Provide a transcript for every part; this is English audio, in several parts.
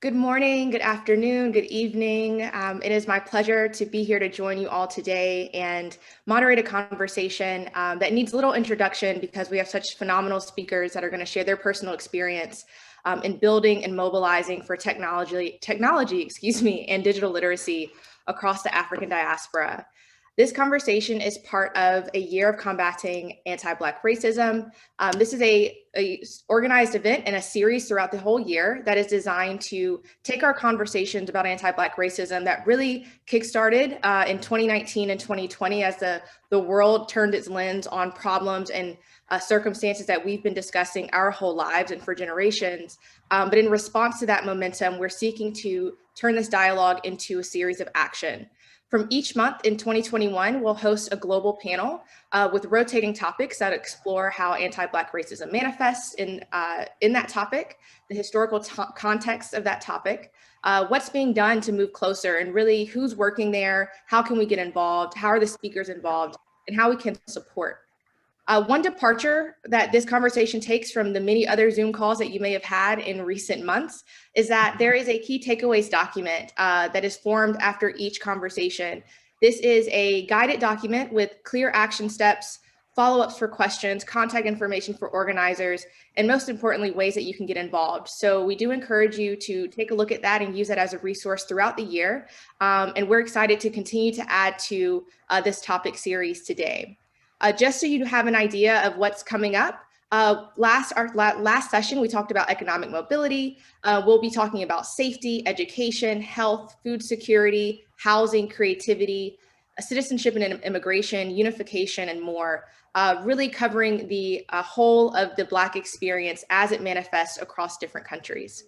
Good morning, good afternoon, good evening. It is my pleasure to be here to join you all today and moderate a conversation that needs a little introduction because we have such phenomenal speakers that are going to share their personal experience in building and mobilizing for technology, and digital literacy across the African diaspora. This conversation is part of a year of combating anti-Black racism. This is a organized event and a series throughout the whole year that is designed to take our conversations about anti-Black racism that really kickstarted in 2019 and 2020 as the world turned its lens on problems and circumstances that we've been discussing our whole lives and for generations. But in response to that momentum, we're seeking to turn this dialogue into a series of action. From each month in 2021, we'll host a global panel with rotating topics that explore how anti-Black racism manifests in that topic, the historical context of that topic, what's being done to move closer, and really who's working there, how can we get involved, how are the speakers involved, and how we can support. One departure that this conversation takes from the many other Zoom calls that you may have had in recent months is that there is a key takeaways document that is formed after each conversation. This is a guided document with clear action steps, follow-ups for questions, contact information for organizers, and most importantly, ways that you can get involved. So we do encourage you to take a look at that and use that as a resource throughout the year. And we're excited to continue to add to this topic series today. Just so you have an idea of what's coming up, our last session, we talked about economic mobility. We'll be talking about safety, education, health, food security, housing, creativity, citizenship and immigration, unification, and more, really covering the whole of the Black experience as it manifests across different countries.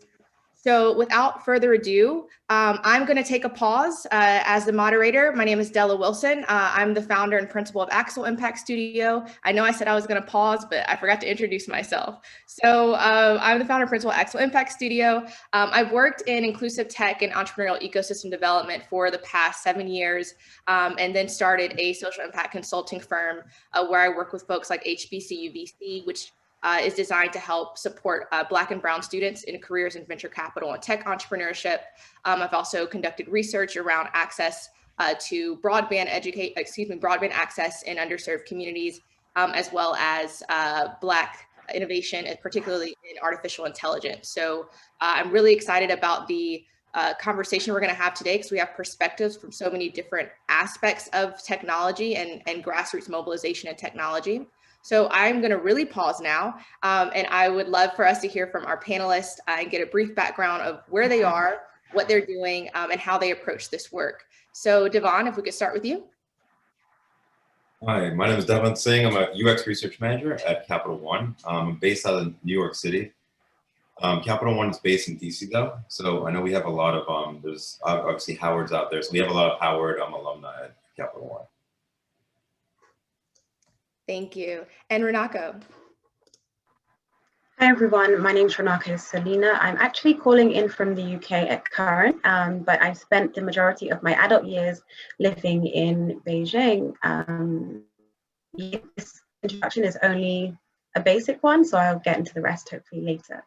So without further ado, I'm going to take a pause as the moderator. My name is Dela Wilson. I'm the founder and principal of Axel Impact Studio. I know I said I was going to pause, but I forgot to introduce myself. So I'm the founder and principal of Axel Impact Studio. I've worked in inclusive tech and entrepreneurial ecosystem development for the past 7 years, and then started a social impact consulting firm where I work with folks like HBCU VC, which is designed to help support Black and Brown students in careers in venture capital and tech entrepreneurship. I've also conducted research around access to broadband access in underserved communities, as well as Black innovation, and particularly in artificial intelligence. So I'm really excited about the conversation we're going to have today because we have perspectives from so many different aspects of technology and grassroots mobilization and technology. So I'm going to really pause now, and I would love for us to hear from our panelists and get a brief background of where they are, what they're doing, and how they approach this work. So Devon, if we could start with you. Hi, my name is Devon Singh. I'm a UX research manager at Capital One. I'm based out of New York City. Capital One is based in DC though, so I know we have a lot of, there's obviously Howard's out there, so we have a lot of Howard alumni at Capital One. Thank you. And Runako. Hi everyone, my name is Runako Celina. I'm actually calling in from the UK at current, but I've spent the majority of my adult years living in Beijing. This introduction is only a basic one, so I'll get into the rest hopefully later.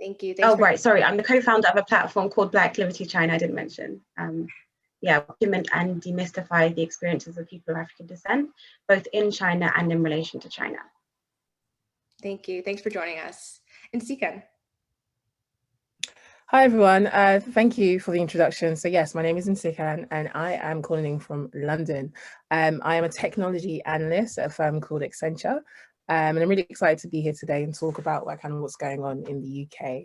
Thank you. Right, sorry, I'm the co-founder of a platform called Black Liberty China, I didn't mention. Document and demystify the experiences of people of African descent, both in China and in relation to China. Thank you. Thanks for joining us. Nsikan. Hi everyone, thank you for the introduction. So yes, my name is Nsikan and I am calling in from London. I am a technology analyst at a firm called Accenture, and I'm really excited to be here today and talk about what's going on in the UK.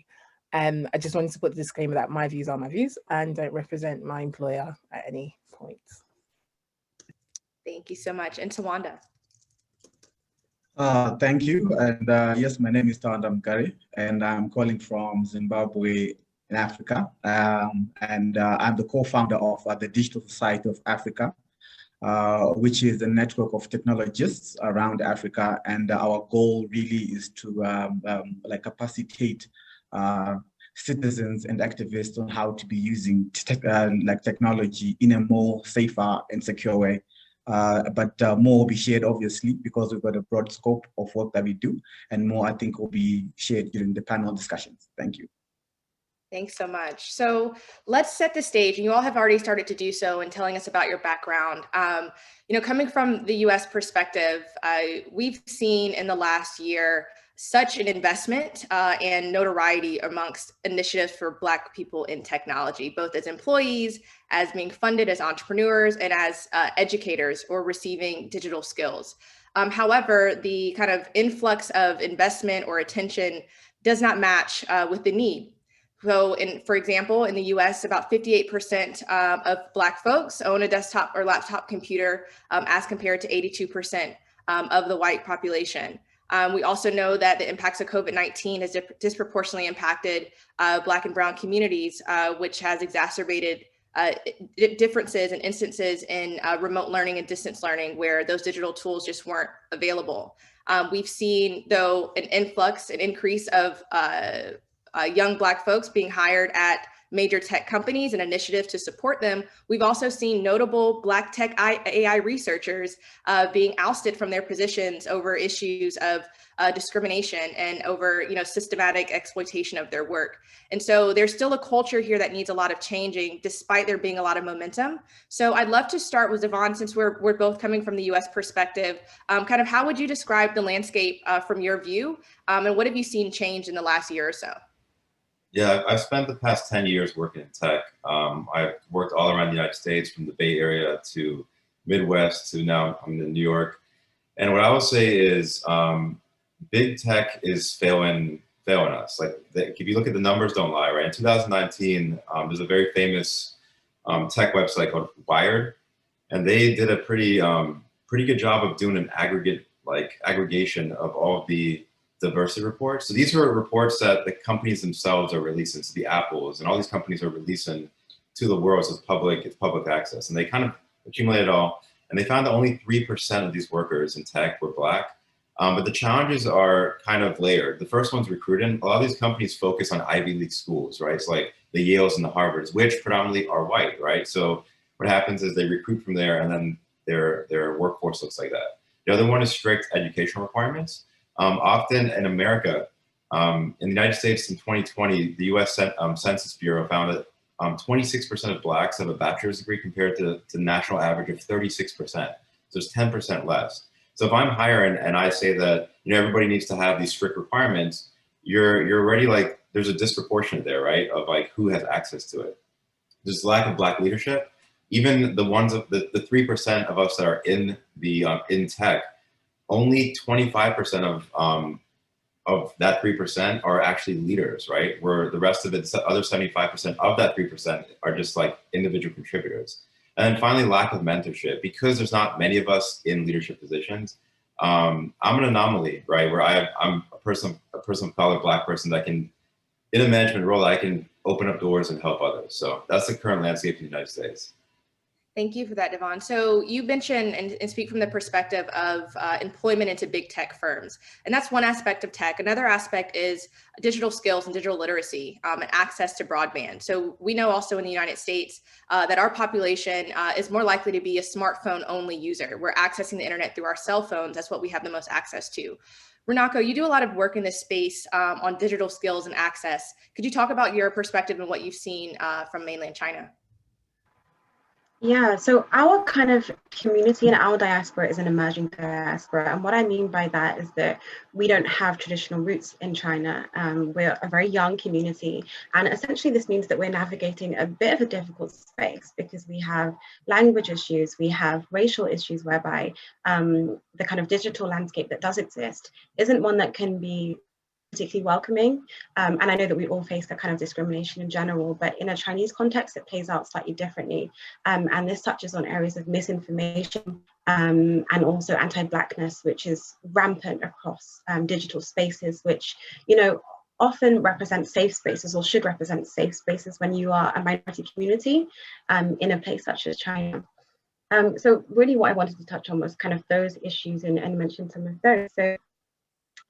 I just wanted to put the disclaimer that my views are my views and don't represent my employer at any point. Thank you so much. And Tawanda. Thank you. And yes, my name is Tawanda Mugari, and I'm calling from Zimbabwe in Africa. I'm the co-founder of the Digital Society of Africa, which is a network of technologists around Africa. And our goal really is to capacitate citizens and activists on how to be using technology in a more safer and secure way. But more will be shared, obviously, because we've got a broad scope of work that we do, and more, I think, will be shared during the panel discussions. Thank you. Thanks so much. So let's set the stage, and you all have already started to do so in telling us about your background. Coming from the US perspective, we've seen in the last year such an investment and notoriety amongst initiatives for Black people in technology, both as employees, as being funded as entrepreneurs, and as educators or receiving digital skills. However, the kind of influx of investment or attention does not match with the need. So for example, in the US, about 58% of Black folks own a desktop or laptop computer as compared to 82% of the white population. We also know that the impacts of COVID-19 has disproportionately impacted Black and Brown communities, which has exacerbated differences and instances in remote learning and distance learning where those digital tools just weren't available. We've seen, though, an increase of young Black folks being hired at major tech companies and initiatives to support them. We've also seen notable Black tech AI researchers being ousted from their positions over issues of discrimination and over systematic exploitation of their work. And so there's still a culture here that needs a lot of changing, despite there being a lot of momentum. So I'd love to start with Devon, since we're both coming from the US perspective. Kind of how would you describe the landscape from your view? And what have you seen change in the last year or so? Yeah, I've spent the past 10 years working in tech. I've worked all around the United States, from the Bay Area to Midwest to now I'm in New York. And what I would say is big tech is failing us. Like, if you look at the numbers, don't lie, right? In 2019, there's a very famous tech website called Wired, and they did a pretty good job of doing an aggregation of all of the diversity reports. So these are reports that the companies themselves are releasing, so the Apples and all these companies are releasing to the world. So it's public access, and they kind of accumulate it all. And they found that only 3% of these workers in tech were Black. But the challenges are kind of layered. The first one's recruiting. A lot of these companies focus on Ivy League schools, right? It's like the Yales and the Harvards, which predominantly are white, right? So what happens is they recruit from there, and then their workforce looks like that. The other one is strict educational requirements. Often in America, in the United States in 2020, the US Census Bureau found that 26% of Blacks have a bachelor's degree compared to the national average of 36%. So it's 10% less. So if I'm hiring and I say that everybody needs to have these strict requirements, you're already like, there's a disproportion there, right? Of like who has access to it. There's lack of Black leadership. Even the ones of the 3% of us that are in the in tech, only 25% of that 3% are actually leaders, right? Where the rest of it, the other 75% of that 3% are just like individual contributors. And then finally, lack of mentorship, because there's not many of us in leadership positions. I'm an anomaly, right? Where I'm a person of color, Black person that can, in a management role, I can open up doors and help others. So that's the current landscape in the United States. Thank you for that, Devon. So you mentioned and speak from the perspective of employment into big tech firms. And that's one aspect of tech. Another aspect is digital skills and digital literacy and access to broadband. So we know also in the United States that our population is more likely to be a smartphone only user. We're accessing the internet through our cell phones. That's what we have the most access to. Runako, you do a lot of work in this space on digital skills and access. Could you talk about your perspective and what you've seen from mainland China? Yeah, so our kind of community and our diaspora is an emerging diaspora. And what I mean by that is that we don't have traditional roots in China. We're a very young community. And essentially this means that we're navigating a bit of a difficult space because we have language issues, we have racial issues whereby the kind of digital landscape that does exist isn't one that can be particularly welcoming. And I know that we all face that kind of discrimination in general, but in a Chinese context, it plays out slightly differently. And this touches on areas of misinformation and also anti-Blackness, which is rampant across digital spaces, which, often represent safe spaces or should represent safe spaces when you are a minority community in a place such as China. So really what I wanted to touch on was kind of those issues and mention some of those. So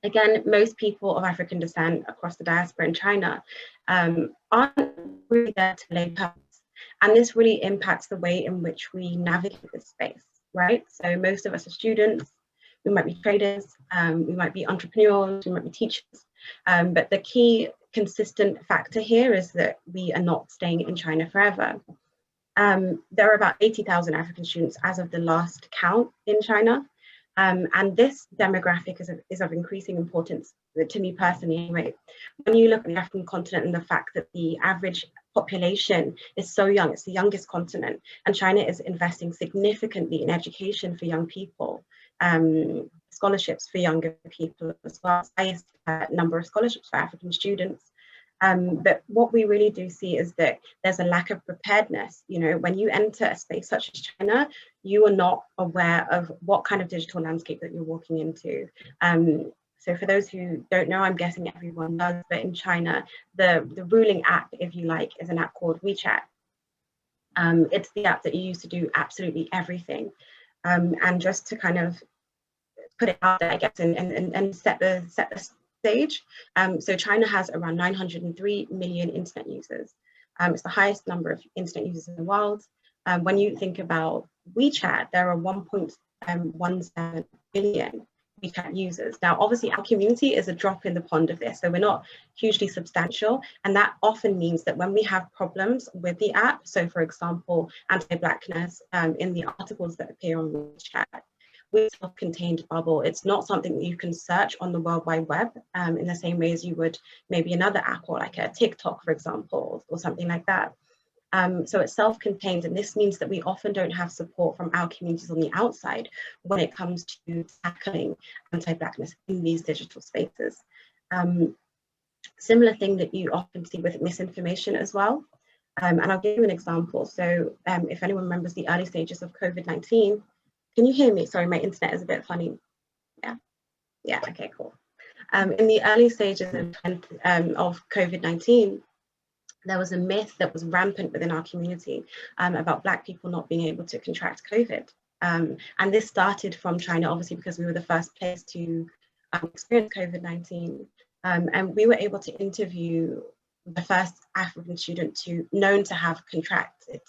again, most people of African descent across the diaspora in China aren't really there to lay purpose. And this really impacts the way in which we navigate this space, right? So most of us are students, we might be traders, we might be entrepreneurs, we might be teachers. But the key consistent factor here is that we are not staying in China forever. There are about 80,000 African students as of the last count in China. And this demographic is of increasing importance to me personally anyway. When you look at the African continent and the fact that the average population is so young, it's the youngest continent, and China is investing significantly in education for young people, scholarships for younger people as well, highest number of scholarships for African students. But what we really do see is that there's a lack of preparedness. You know, when you enter a space such as China, you are not aware of what kind of digital landscape that you're walking into. So for those who don't know, I'm guessing everyone does, but in China, the ruling app, if you like, is an app called WeChat. It's the app that you use to do absolutely everything. And just to kind of put it out there, I guess, and set the stage. So China has around 903 million internet users. It's the highest number of internet users in the world. When you think about WeChat, there are 1.17 billion WeChat users. Now, obviously, our community is a drop in the pond of this, so we're not hugely substantial, and that often means that when we have problems with the app, so for example, anti-Blackness in the articles that appear on WeChat, we're a self-contained bubble. It's not something that you can search on the World Wide Web in the same way as you would maybe another app or like a TikTok, for example, or something like that. So it's self-contained, and this means that we often don't have support from our communities on the outside when it comes to tackling anti-Blackness in these digital spaces. Similar thing that you often see with misinformation as well. And I'll give you an example. So if anyone remembers the early stages of COVID-19, can you hear me? Sorry, my internet is a bit funny. Yeah, okay, cool. In the early stages of COVID-19, there was a myth that was rampant within our community about Black people not being able to contract COVID. And this started from China, obviously, because we were the first place to experience COVID-19. And we were able to interview the first African student known to have contracted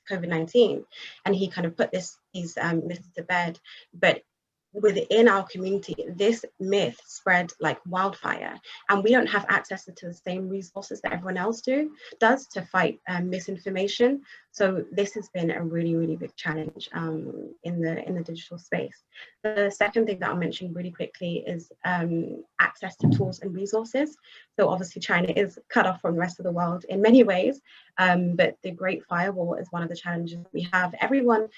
COVID-19. And he kind of put these myths to bed. But within our community, this myth spread like wildfire, and we don't have access to the same resources that everyone else does to fight misinformation. So this has been a really, really big challenge in the digital space. The second thing that I'll mention really quickly is access to tools and resources. So obviously China is cut off from the rest of the world in many ways, but the Great Firewall is one of the challenges we have. Everyone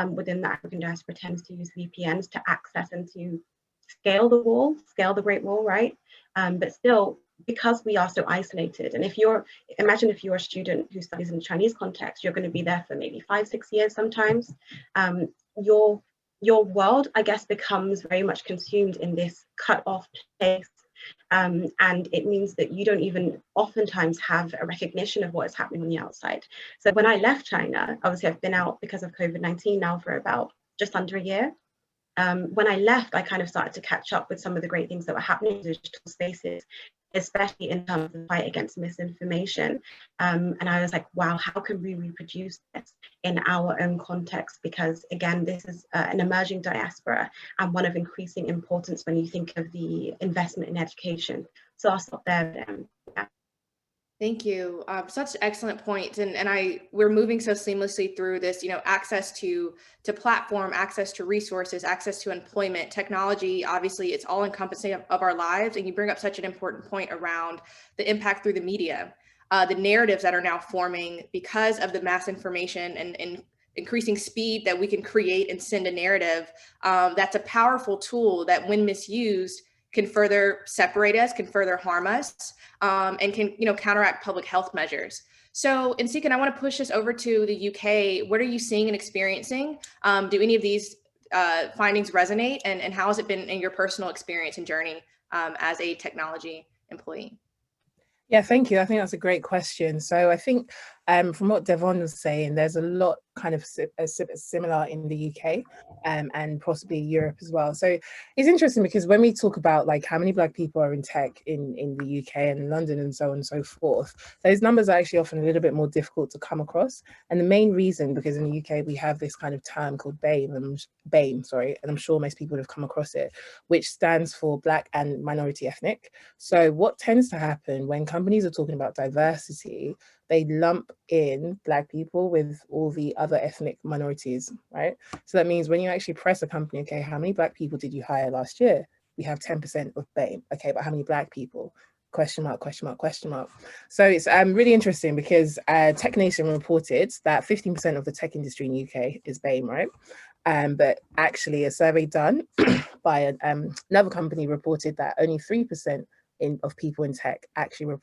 within the African diaspora tends to use VPNs to access and to scale the Great Wall, right? But still, because we are so isolated, and imagine if you're a student who studies in the Chinese context, you're going to be there for maybe 5-6 years sometimes. Your world, I guess, becomes very much consumed in this cut off place. And it means that you don't even oftentimes have a recognition of what is happening on the outside. So when I left China, obviously I've been out because of COVID-19 now for about just under a year. When I left, I kind of started to catch up with some of the great things that were happening in digital spaces, especially in terms of the fight against misinformation. And I was like, wow, how can we reproduce this in our own context? Because again, this is an emerging diaspora and one of increasing importance when you think of the investment in education. So I'll stop there. Yeah. Thank you. Such excellent points. And we're moving so seamlessly through this, access to platform, access to resources, access to employment, technology. Obviously, it's all encompassing of our lives. And you bring up such an important point around the impact through the media, the narratives that are now forming because of the mass information and increasing speed that we can create and send a narrative. That's a powerful tool that, when misused, can further separate us, can further harm us, and can counteract public health measures. So, Nsikan, I want to push this over to the UK. What are you seeing and experiencing? Do any of these findings resonate, and how has it been in your personal experience and journey as a technology employee? Yeah, thank you. I think that's a great question. So I think From what Devon was saying, there's a lot kind of similar in the UK and possibly Europe as well. So it's interesting because when we talk about like how many Black people are in tech in the UK and London and so on and so forth, those numbers are actually often a little bit more difficult to come across. And the main reason, because in the UK we have this kind of term called BAME, and I'm sure most people have come across it, which stands for Black and Minority Ethnic. So what tends to happen when companies are talking about diversity, they lump in Black people with all the other ethnic minorities, right? So that means when you actually press a company, okay, how many Black people did you hire last year? We have 10% of BAME. Okay, but how many Black people? Question mark, question mark, question mark. So it's really interesting because Tech Nation reported that 15% of the tech industry in the UK is BAME, right? But actually a survey done by another company reported that only 3% of people in tech actually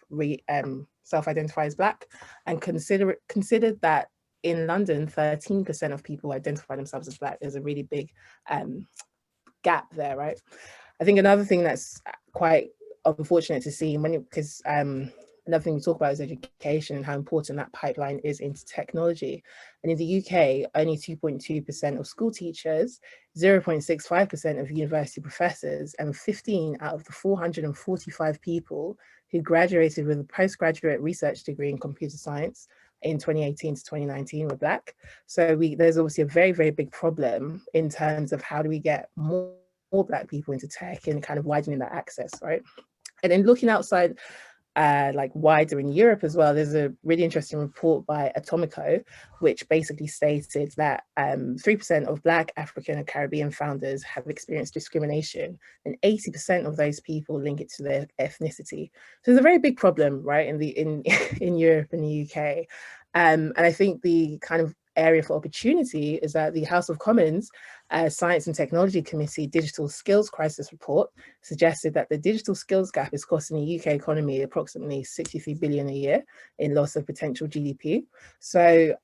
self-identify as Black, and considered that in London, 13% of people identify themselves as Black. There's a really big gap there, right? I think another thing that's quite unfortunate to see, because another thing we talk about is education and how important that pipeline is into technology. And in the UK, only 2.2% of school teachers, 0.65% of university professors, and 15 out of the 445 people who graduated with a postgraduate research degree in computer science in 2018 to 2019 were Black. So there's obviously a very, very big problem in terms of how do we get more Black people into tech and kind of widening that access, right? And then looking outside, like wider in Europe as well, there's a really interesting report by Atomico, which basically stated that 3% of Black, African and Caribbean founders have experienced discrimination, and 80% of those people link it to their ethnicity. So it's a very big problem, right, in Europe and the UK. And I think the kind of area for opportunity is that the House of Commons Science and Technology Committee Digital Skills Crisis Report suggested that the digital skills gap is costing the UK economy approximately 63 billion a year in loss of potential GDP. So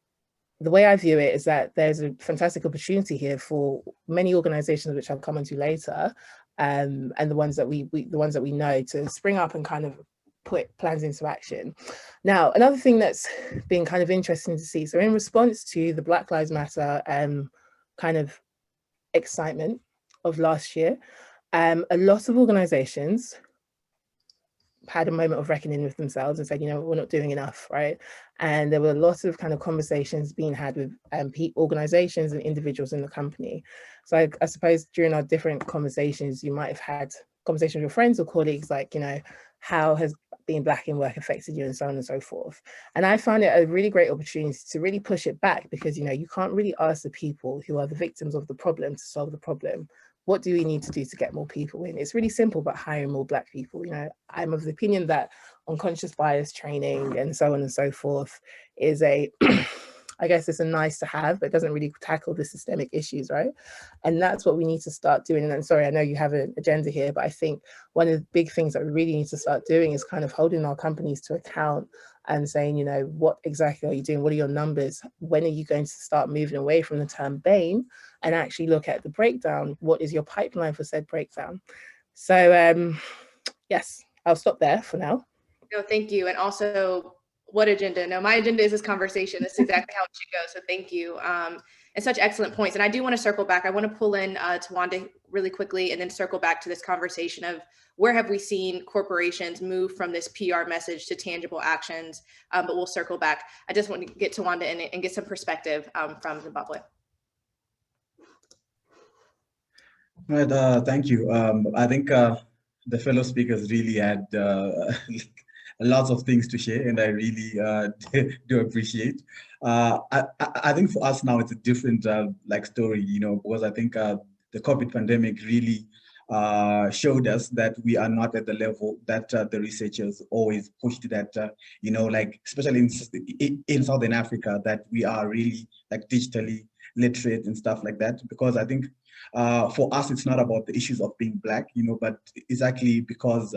the way I view it is that there's a fantastic opportunity here for many organizations, which I'll come onto later, and the ones that we know, to spring up and kind of put plans into action. Now, another thing that's been kind of interesting to see, so in response to the Black Lives Matter kind of excitement of last year, a lot of organizations had a moment of reckoning with themselves and said, you know, we're not doing enough, right? And there were lots of kind of conversations being had with organizations and individuals in the company. So I suppose during our different conversations, you might have had conversations with your friends or colleagues, like, you know, how has being Black in work affected you, and so on and so forth. And I found it a really great opportunity to really push it back, because, you know, you can't really ask the people who are the victims of the problem to solve the problem. What do we need to do to get more people in? It's really simple, but hiring more Black people. You know, I'm of the opinion that unconscious bias training and so on and so forth is a, I guess it's a nice to have, but it doesn't really tackle the systemic issues, right? And that's what we need to start doing. And I'm sorry, I know you have an agenda here, but I think one of the big things that we really need to start doing is kind of holding our companies to account and saying, you know, what exactly are you doing? What are your numbers? When are you going to start moving away from the term BAME and actually look at the breakdown? What is your pipeline for said breakdown? So yes, I'll stop there for now. No, thank you. And also, what agenda? No, my agenda is this conversation. This is exactly how it should go. So thank you. And such excellent points. And I do want to circle back. I want to pull in Tawanda really quickly and then circle back to this conversation of where have we seen corporations move from this PR message to tangible actions. But we'll circle back. I just want to get Tawanda in and get some perspective from Zimbabwe. Right, thank you. I think the fellow speakers really had lots of things to share, and I really do appreciate. I think for us now it's a different like story, you know, because I think the COVID pandemic really showed us that we are not at the level that the researchers always pushed, that you know, like especially in Southern Africa, that we are really like digitally literate and stuff like that. Because I think for us, it's not about the issues of being Black, you know, but it's actually because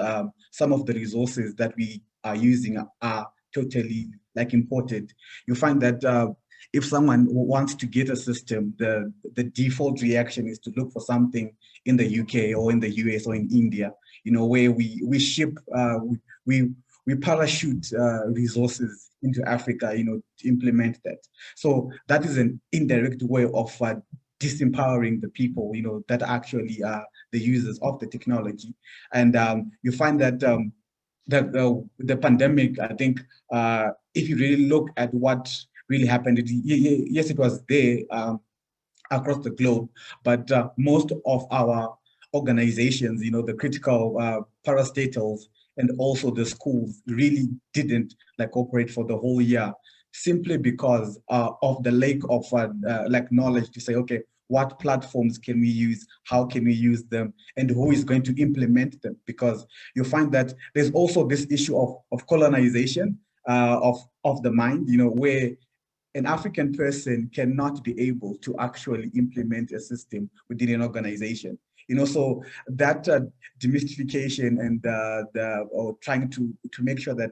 some of the resources that we are using are totally like imported. You find that if someone wants to get a system, the default reaction is to look for something in the UK or in the US or in India, you know, where we ship we we parachute resources into Africa, to implement that. So that is an indirect way of disempowering the people, that actually are the users of the technology. And you find that the pandemic, I think, if you really look at what really happened, yes, it was there across the globe, but most of our organizations, the critical parastatals and also the schools really didn't operate for the whole year, simply because of the lack of knowledge to say, okay, what platforms can we use, how can we use them, and who is going to implement them? Because you find that there's also this issue of colonization of the mind, where an African person cannot be able to actually implement a system within an organization. So that demystification and or trying to make sure that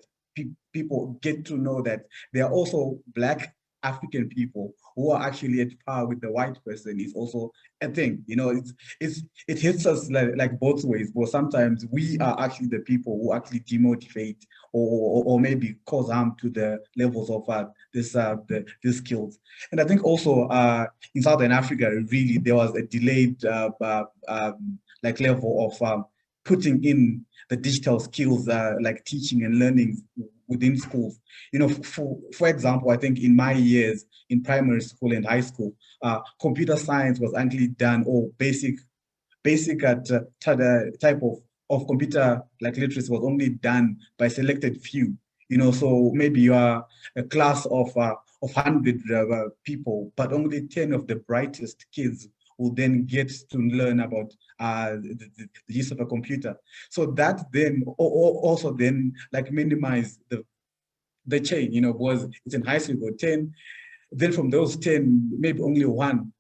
people get to know that there are also Black African people who are actually at par with the white person is also a thing. It hits us like both ways, but sometimes we are actually the people who actually demotivate or maybe cause harm to the levels of these skills. And I think also in Southern Africa, really there was a delayed level of putting in the digital skills like teaching and learning within schools. For example, I think in my years in primary school and high school, computer science was actually done, or basic type of computer literacy was only done by selected few. So maybe you are a class of 100 people, but only 10 of the brightest kids will then get to learn about the use of a computer. So that then also then minimize the chain, because it's in high school, you got 10, then from those 10, maybe only one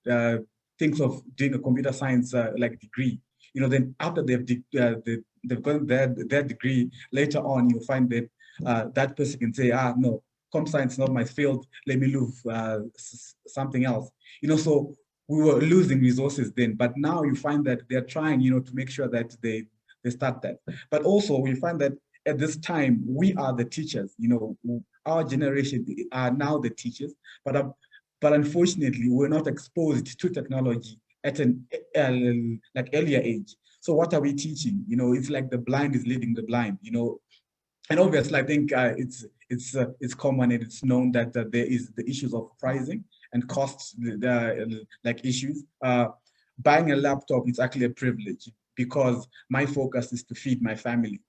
thinks of doing a computer science degree. Then after they've gotten their degree, later on you'll find that that person can say, no, comp science is not my field, let me move something else. So we were losing resources then, but now you find that they're trying, to make sure that they start that. But also we find that at this time, we are the teachers, our generation are now the teachers, but unfortunately, we're not exposed to technology at an earlier age. So what are we teaching? It's like the blind is leading the blind, and obviously I think it's common and it's known that there is the issues of pricing and costs, issues. Buying a laptop is actually a privilege, because my focus is to feed my family.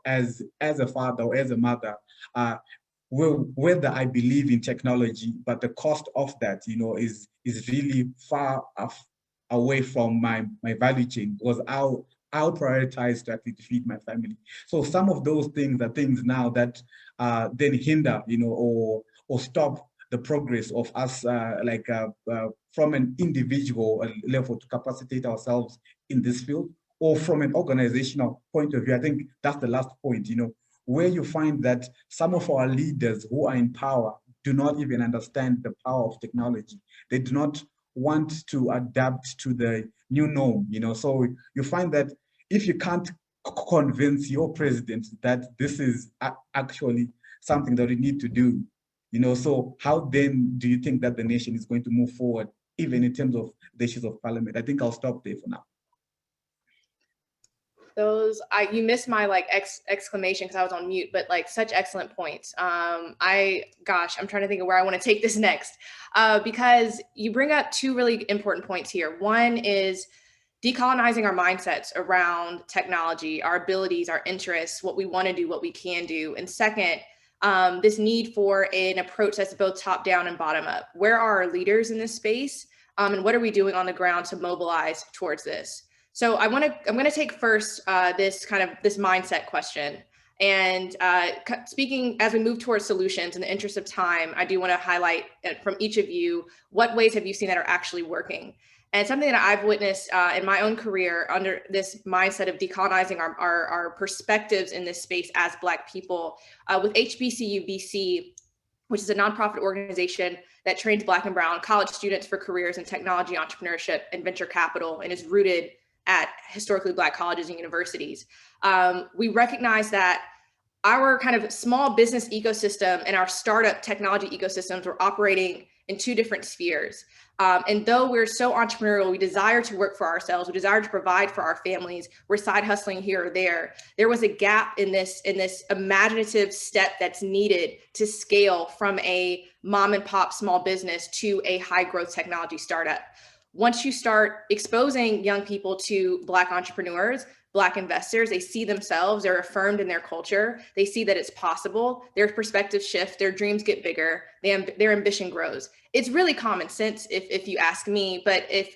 As a father or as a mother, whether I believe in technology, but the cost of that, is really far away from my value chain, because I'll prioritize to actually feed my family. So some of those things are things now that then hinder, or stop the progress of us, from an individual level to capacitate ourselves in this field, or from an organizational point of view. I think that's the last point, where you find that some of our leaders who are in power do not even understand the power of technology. They do not want to adapt to the new norm, So you find that if you can't convince your president that this is actually something that we need to do, so how then do you think that the nation is going to move forward, even in terms of the issues of parliament? I think I'll stop there for now. You missed my exclamation because I was on mute, but such excellent points. I'm trying to think of where I want to take this next, because you bring up two really important points here. One is decolonizing our mindsets around technology, our abilities, our interests, what we want to do, what we can do. And second, this need for an approach that's both top down and bottom up. Where are our leaders in this space? And what are we doing on the ground to mobilize towards this? So I'm going to take first this mindset question. And speaking as we move towards solutions in the interest of time, I do want to highlight from each of you, what ways have you seen that are actually working? And something that I've witnessed in my own career under this mindset of decolonizing our perspectives in this space as Black people, with HBCU BC, which is a nonprofit organization that trains Black and Brown college students for careers in technology, entrepreneurship, and venture capital, and is rooted at historically Black colleges and universities. We recognize that our kind of small business ecosystem and our startup technology ecosystems were operating in two different spheres. And though we're so entrepreneurial, we desire to work for ourselves, we desire to provide for our families, we're side hustling here or there. There was a gap in this imaginative step that's needed to scale from a mom and pop small business to a high growth technology startup. Once you start exposing young people to Black entrepreneurs, Black investors, they see themselves, they're affirmed in their culture, they see that it's possible, their perspective shift, their dreams get bigger, their ambition grows. It's really common sense if you ask me, but if,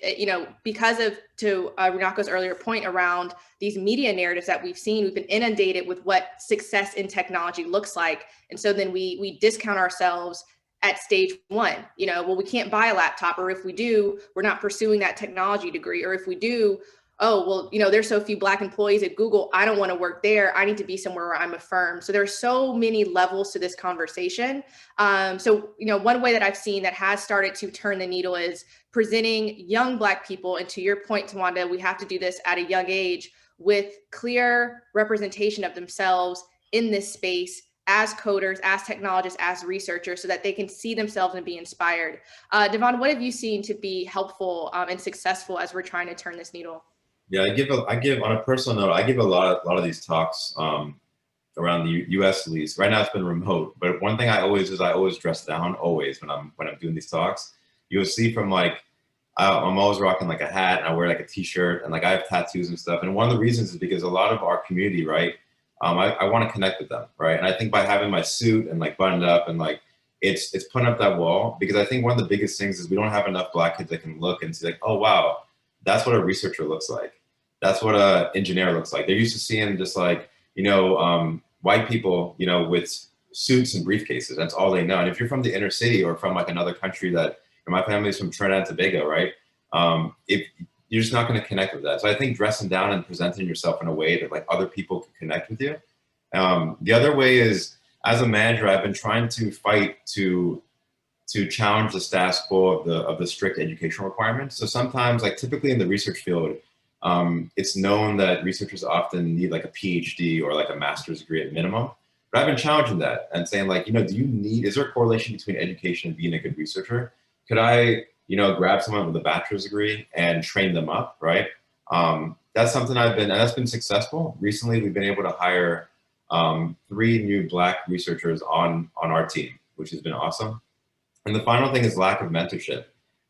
because of, to Runako's earlier point around these media narratives that we've seen, we've been inundated with what success in technology looks like. And so then we discount ourselves at stage one, well, we can't buy a laptop, or if we do, we're not pursuing that technology degree, or if we do, oh, well, there's so few Black employees at Google, I don't want to work there. I need to be somewhere where I'm affirmed. So there's so many levels to this conversation. So one way that I've seen that has started to turn the needle is presenting young Black people. And to your point, Tawanda, we have to do this at a young age with clear representation of themselves in this space as coders, as technologists, as researchers, so that they can see themselves and be inspired. Devon, what have you seen to be helpful and successful as we're trying to turn this needle? Yeah, I give on a personal note, I give a lot of these talks around the U.S. at least. Right now it's been remote, but one thing I always dress down always when I'm doing these talks. You'll see from I'm always rocking like a hat, and I wear like a t-shirt, and like I have tattoos and stuff. And one of the reasons is because a lot of our community, right? I want to connect with them, right? And I think by having my suit and like buttoned up and like it's putting up that wall, because I think one of the biggest things is we don't have enough Black kids that can look and see like, oh wow, that's what a researcher looks like. That's what an engineer looks like. They're used to seeing just like, white people, with suits and briefcases. That's all they know. And if you're from the inner city or from like another country my family's from Trinidad and Tobago, right? If you're just not going to connect with that. So I think dressing down and presenting yourself in a way that like other people can connect with you. The other way is, as a manager, I've been trying to fight to challenge the status quo of the strict educational requirements. So sometimes, like typically in the research field, it's known that researchers often need like a PhD or like a master's degree at minimum. But I've been challenging that and saying like, is there a correlation between education and being a good researcher? Could I, grab someone with a bachelor's degree and train them up, right? That's something and that's been successful. Recently, we've been able to hire 3 new Black researchers on our team, which has been awesome. And the final thing is lack of mentorship.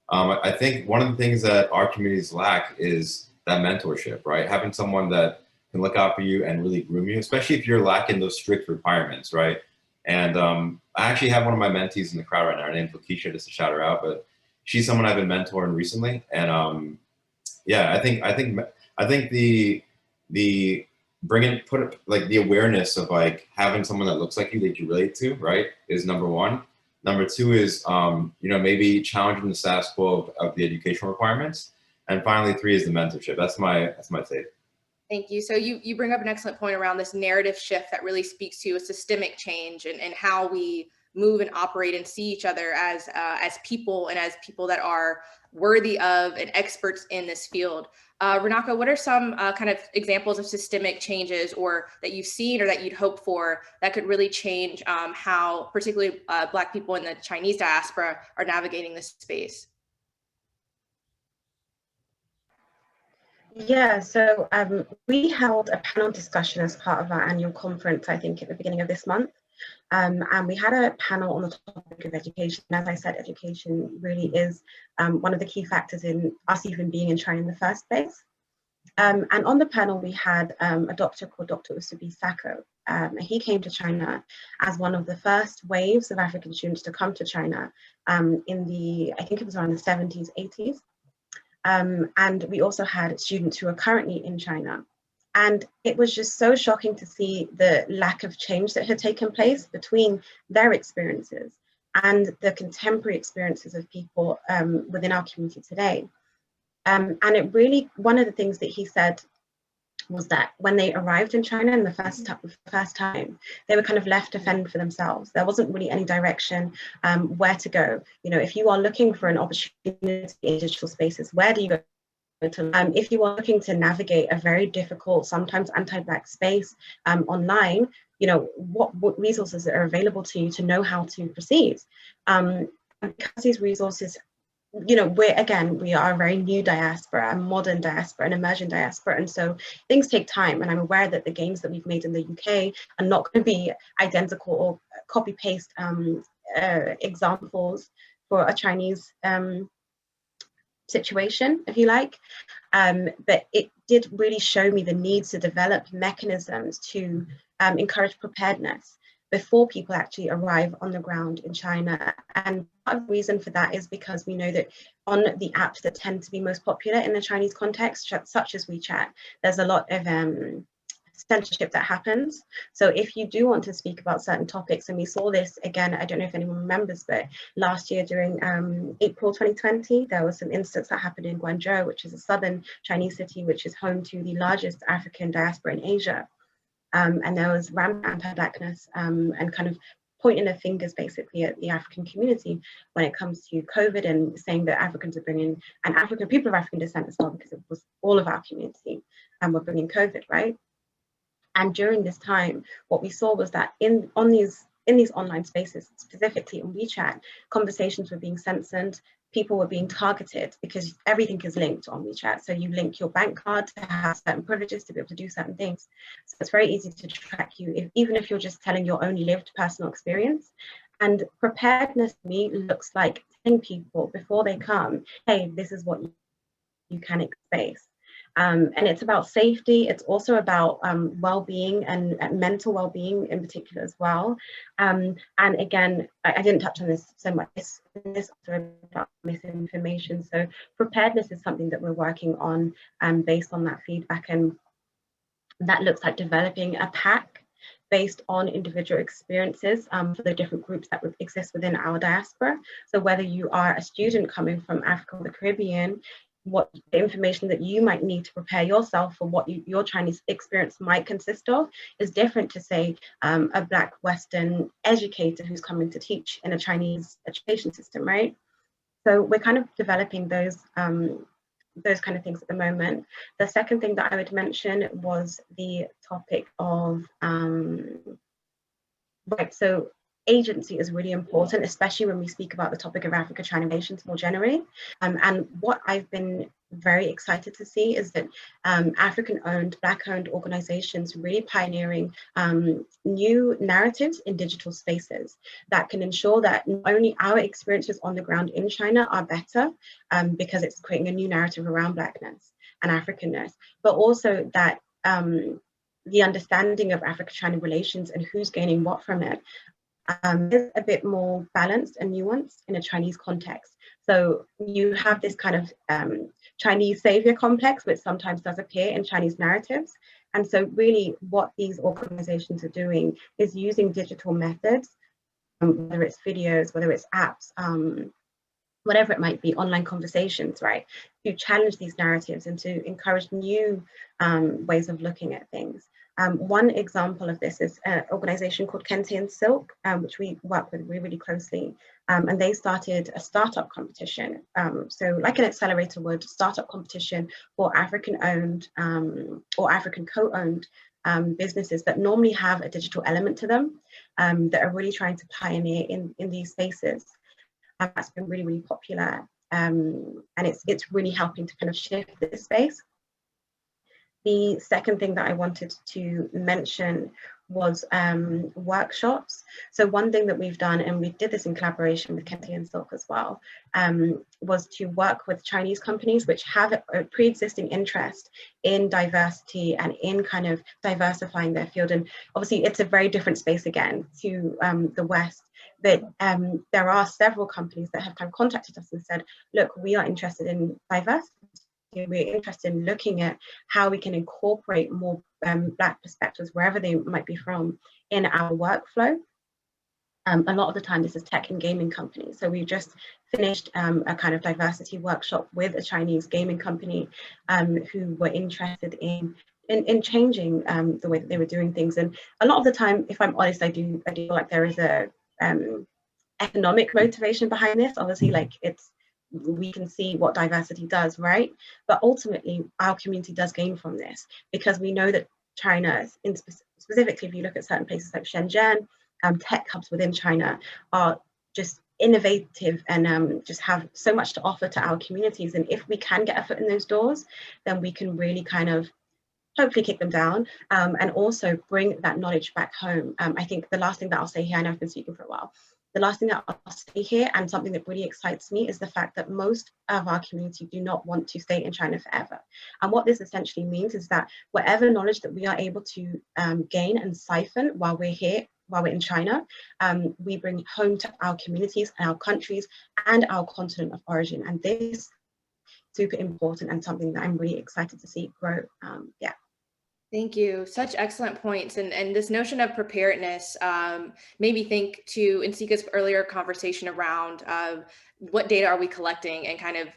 I think one of the things that our communities lack is that mentorship, right? Having someone that can look out for you and really groom you, especially if you're lacking those strict requirements, right? And I actually have one of my mentees in the crowd right now. Her name's Lakeisha, just to shout her out, but she's someone I've been mentoring recently. And I think the the awareness of like having someone that looks like you that you relate to, right, is number one. Number two is maybe challenging the status quo of the educational requirements. And finally, 3 is the mentorship. That's my take. Thank you. So you bring up an excellent point around this narrative shift that really speaks to a systemic change and how we move and operate and see each other as people and as people that are worthy of and experts in this field. Runako, what are some kind of examples of systemic changes or that you've seen or that you'd hope for that could really change how particularly Black people in the Chinese diaspora are navigating this space? Yeah, so we held a panel discussion as part of our annual conference, I think at the beginning of this month. And we had a panel on the topic of education. As I said, education really is one of the key factors in us even being in China in the first place. And on the panel, we had a doctor called Dr. Usubi Sako. He came to China as one of the first waves of African students to come to China in I think it was around the 70s, 80s. And we also had students who are currently in China. And it was just so shocking to see the lack of change that had taken place between their experiences and the contemporary experiences of people within our community today. And it really, one of the things that he said was that when they arrived in China in the first time, they were kind of left to fend for themselves. There wasn't really any direction where to go. If you are looking for an opportunity in digital spaces, where do you go? If you are looking to navigate a very difficult, sometimes anti-Black space online, you know, what resources are available to you to know how to proceed. Because these resources, you know, we are a very new diaspora, a modern diaspora, an emerging diaspora, and so things take time. And I'm aware that the gains that we've made in the UK are not going to be identical or copy-paste examples for a Chinese situation, if you like. But it did really show me the need to develop mechanisms to encourage preparedness before people actually arrive on the ground in China. And part of the reason for that is because we know that on the apps that tend to be most popular in the Chinese context, such as WeChat, there's a lot of censorship that happens. So if you do want to speak about certain topics, and we saw this again, I don't know if anyone remembers, but last year during April 2020, there was some incidents that happened in Guangzhou, which is a southern Chinese city, which is home to the largest African diaspora in Asia. And there was rampant anti-Blackness and kind of pointing their fingers basically at the African community when it comes to COVID, and saying that Africans are bringing, and African people of African descent as well, because it was all of our community, and we're bringing COVID, right? And during this time, what we saw was that in these online spaces, specifically on WeChat, conversations were being censored. People were being targeted because everything is linked on WeChat. So you link your bank card to have certain privileges to be able to do certain things. So it's very easy to track you, even if you're just telling your own lived personal experience. And preparedness to me looks like telling people before they come, hey, this is what you can expect. And it's about safety. It's also about well-being and mental well-being in particular as well. And again, I didn't touch on this so much. This is about misinformation. So preparedness is something that we're working on based on that feedback. And that looks like developing a pack based on individual experiences for the different groups that exist within our diaspora. So whether you are a student coming from Africa or the Caribbean, what the information that you might need to prepare yourself for what your Chinese experience might consist of is different to, say, a Black Western educator who's coming to teach in a Chinese education system, right? So we're kind of developing those kind of things at the moment. The second thing that I would mention was the topic of, right, so agency is really important, especially when we speak about the topic of Africa-China relations more generally. And what I've been very excited to see is that African-owned, Black-owned organizations really pioneering new narratives in digital spaces that can ensure that not only our experiences on the ground in China are better, because it's creating a new narrative around Blackness and Africanness, but also that the understanding of Africa-China relations and who's gaining what from it is a bit more balanced and nuanced in a Chinese context. So you have this kind of Chinese savior complex, which sometimes does appear in Chinese narratives. And so really what these organizations are doing is using digital methods, whether it's videos, whether it's apps, whatever it might be, online conversations, right, to challenge these narratives and to encourage new ways of looking at things. One example of this is an organization called Kentian Silk, which we work with really closely. And they started a startup competition. So like an accelerator would, startup competition for African-owned or African co-owned businesses that normally have a digital element to them, that are really trying to pioneer in these spaces. That's been really, really popular. And it's really helping to kind of shift this space. The second thing that I wanted to mention was workshops. So one thing that we've done, and we did this in collaboration with Kentian Silk as well, was to work with Chinese companies which have a pre-existing interest in diversity and in kind of diversifying their field. And obviously it's a very different space again to the West, but there are several companies that have kind of contacted us and said, look, we are interested in diversity. We're interested in looking at how we can incorporate more Black perspectives, wherever they might be from, in our workflow. A lot of the time, this is tech and gaming companies. So we've just finished a kind of diversity workshop with a Chinese gaming company who were interested in changing the way that they were doing things. And a lot of the time, if I'm honest, I do feel like there is a economic motivation behind this. Obviously, like it's we can see what diversity does, right? But ultimately, our community does gain from this, because we know that China, specifically if you look at certain places like Shenzhen, tech hubs within China are just innovative and just have so much to offer to our communities. And if we can get a foot in those doors, then we can really kind of hopefully kick them down, and also bring that knowledge back home. I think the last thing that I'll say here, I know I've been speaking for a while, the last thing that I'll say here, and something that really excites me, is the fact that most of our community do not want to stay in China forever. And what this essentially means is that whatever knowledge that we are able to gain and siphon while we're here, while we're in China, we bring home to our communities and our countries and our continent of origin. And this is super important and something that I'm really excited to see grow. Yeah. Thank you. Such excellent points. And this notion of preparedness made me think to Nsika's earlier conversation around what data are we collecting, and kind of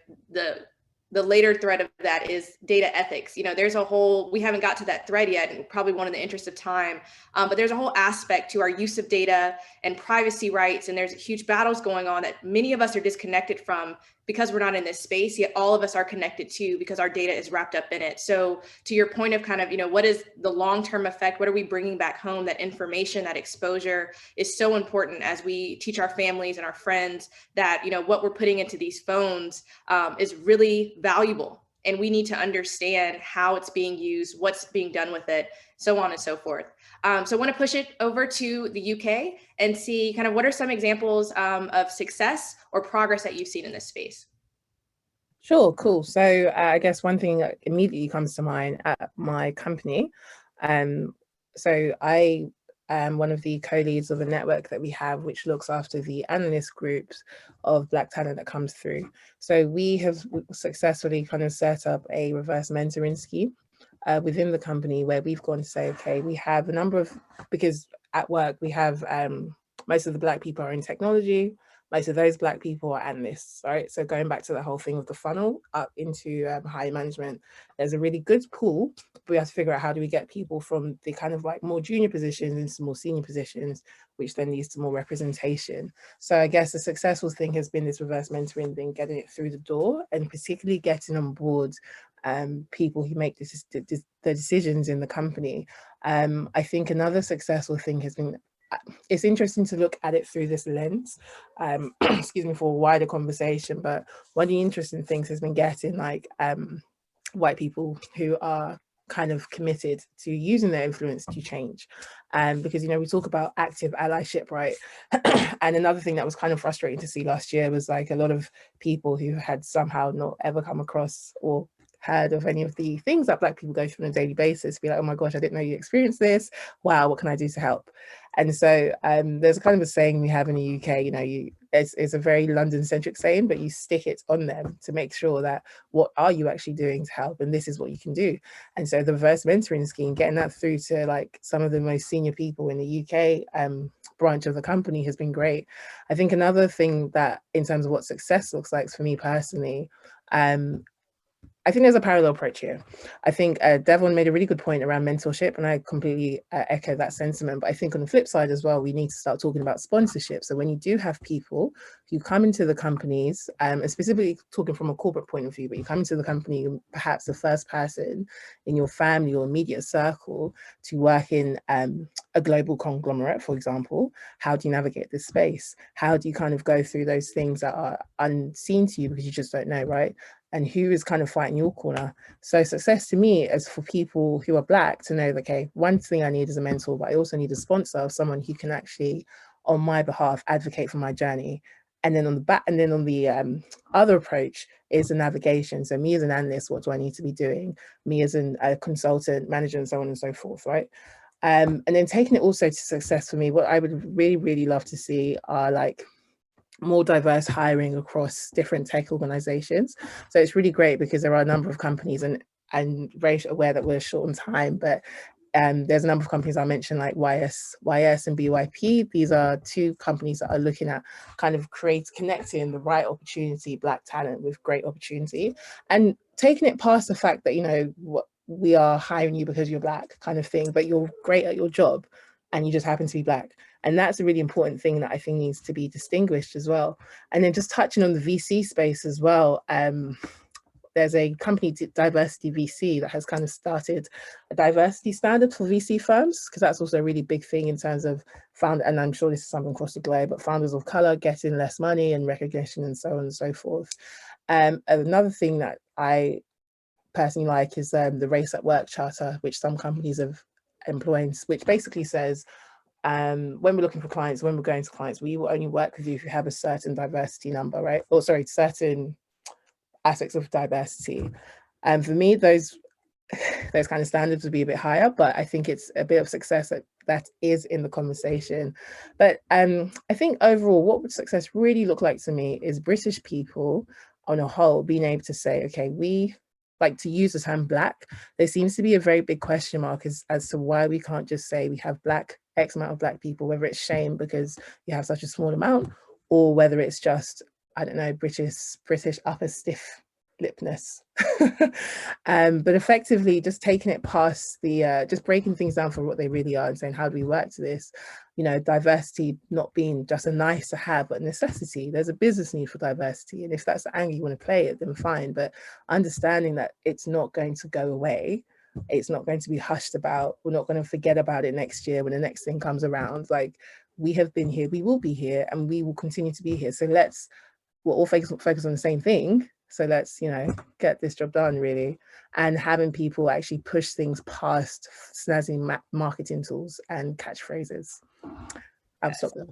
the later thread of that is data ethics. You know, there's a whole, we haven't got to that thread yet, and probably one in the interest of time, but there's a whole aspect to our use of data and privacy rights. And there's huge battles going on that many of us are disconnected from because we're not in this space, yet all of us are connected to, because our data is wrapped up in it. So to your point of kind of, you know, what is the long-term effect? What are we bringing back home? That information, that exposure is so important as we teach our families and our friends that, you know, what we're putting into these phones is really valuable. And we need to understand how it's being used, what's being done with it, so on and so forth. So I want to push it over to the UK and see kind of what are some examples of success or progress that you've seen in this space. Sure, cool. So I guess one thing that immediately comes to mind at my company. So I am one of the co-leads of a network that we have, which looks after the analyst groups of Black talent that comes through. So we have successfully kind of set up a reverse mentoring scheme within the company, where we've gone to say, okay, we have a number of, because at work we have most of the Black people are in technology, most of those Black people are analysts, right? So going back to the whole thing of the funnel up into higher management, there's a really good pool, but we have to figure out how do we get people from the kind of like more junior positions into more senior positions, which then leads to more representation. So I guess the successful thing has been this reverse mentoring thing, getting it through the door, and particularly getting on board people who make the decisions in the company. I think another successful thing has been, it's interesting to look at it through this lens, excuse me for a wider conversation, but one of the interesting things has been getting like white people who are kind of committed to using their influence to change. Because, you know, we talk about active allyship, right? And another thing that was kind of frustrating to see last year was like a lot of people who had somehow not ever come across or heard of any of the things that Black people go through on a daily basis, be like, oh my gosh, I didn't know you experienced this. Wow, what can I do to help? And so there's kind of a saying we have in the UK, you know, it's a very London-centric saying, but you stick it on them to make sure that what are you actually doing to help, and this is what you can do. And so the reverse mentoring scheme, getting that through to like some of the most senior people in the UK branch of the company has been great. I think another thing that in terms of what success looks like for me personally, I think there's a parallel approach here. I think Devon made a really good point around mentorship, and I completely echo that sentiment. But I think on the flip side as well, we need to start talking about sponsorship. So when you do have people who come into the companies, and specifically talking from a corporate point of view, but you come into the company, perhaps the first person in your family or immediate circle to work in a global conglomerate, for example, how do you navigate this space? How do you kind of go through those things that are unseen to you because you just don't know, right? And who is kind of fighting your corner. So success to me is for people who are Black to know, okay, one thing I need is a mentor, but I also need a sponsor of someone who can actually, on my behalf, advocate for my journey. And then on the back, and then on the other approach is the navigation. So me as an analyst, what do I need to be doing? Me as a consultant, manager, and so on and so forth, right? And then taking it also to success for me, what I would really, really love to see are like more diverse hiring across different tech organizations. So it's really great because there are a number of companies, and I'm very aware that we're short on time, but there's a number of companies I mentioned like YS and BYP. These are two companies that are looking at kind of connecting the right opportunity, Black talent with great opportunity, and taking it past the fact that, you know, what we are hiring you because you're Black kind of thing, but you're great at your job. and you just happen to be Black. And that's a really important thing that I think needs to be distinguished as well. And then just touching on the VC space as well, there's a company, Diversity VC, that has kind of started a diversity standard for VC firms, because that's also a really big thing in terms of and I'm sure this is something across the globe, but founders of color getting less money and recognition and so on and so forth. Another thing that I personally like is the Race at Work Charter, which some companies have employed, which basically says, when we're looking for clients, when we're going to clients, we will only work with you if you have a certain diversity number, right? Or sorry, certain aspects of diversity. And for me, those kind of standards would be a bit higher, but I think it's a bit of success that is in the conversation. But I think overall, what would success really look like to me is British people on a whole being able to say, okay, we like to use the term Black. There seems to be a very big question mark as to why we can't just say we have X amount of Black people, whether it's shame because you have such a small amount, or whether it's just, I don't know, British upper stiff lipness. But effectively just taking it past the, just breaking things down for what they really are and saying, how do we work to this? You know, diversity not being just a nice to have, but a necessity. There's a business need for diversity. And if that's the angle you want to play it, then fine. But understanding that it's not going to go away, it's not going to be hushed about, we're not going to forget about it next year when the next thing comes around. Like, we have been here, we will be here, and we will continue to be here. So we're all focus on the same thing. So let's, you know, get this job done, really. And having people actually push things past snazzy marketing tools and catchphrases. I'll stop there.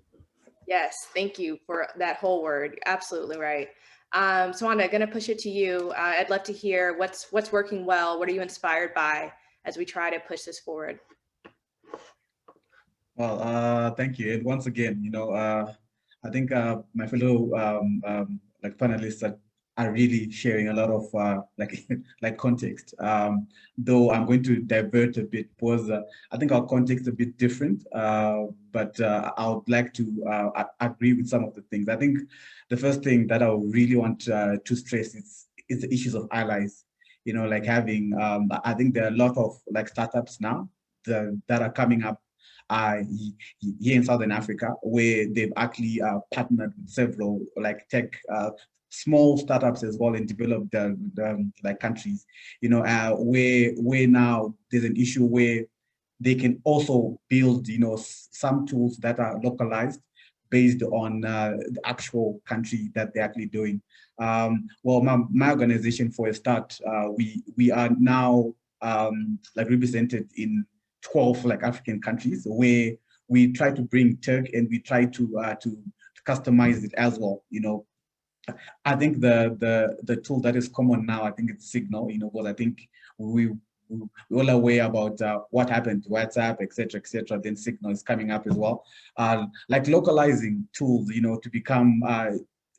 Yes, thank you for that whole word. Absolutely right. Tawanda, I'm going to push it to you. I'd love to hear what's working well. What are you inspired by as we try to push this forward? Well, thank you. And once again, you know, I think my fellow like panelists are really sharing a lot of like context. Though I'm going to divert a bit because I think our context is a bit different. But I would like to agree with some of the things. I think the first thing that I really want to stress is the issues of allies. You know, like having, I think there are a lot of like startups now that are coming up here in Southern Africa, where they've actually partnered with several like tech small startups as well in developed like countries, you know, where now there's an issue where they can also build, you know, some tools that are localized based on the actual country that they're actually doing. Well, my organization, for a start, we are now like represented in 12 like African countries, where we try to bring tech and we try to customize it as well, you know. I think the tool that is common now, I think it's Signal, you know, because I think we're all aware about what happened to WhatsApp, et cetera, then Signal is coming up as well. Like localizing tools, you know, to become,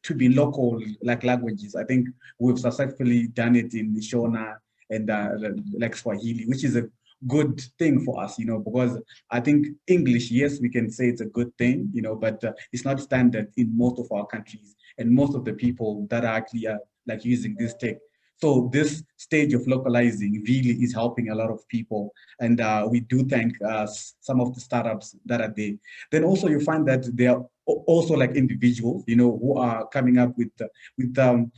to be local like languages. I think we've successfully done it in Shona and like Swahili, which is a good thing for us, you know, because I think English, yes, we can say it's a good thing, you know, but it's not standard in most of our countries and most of the people that are actually like using this tech. So this stage of localizing really is helping a lot of people, and we do thank some of the startups that are there. Then also you find that there are also like individuals, you know, who are coming up with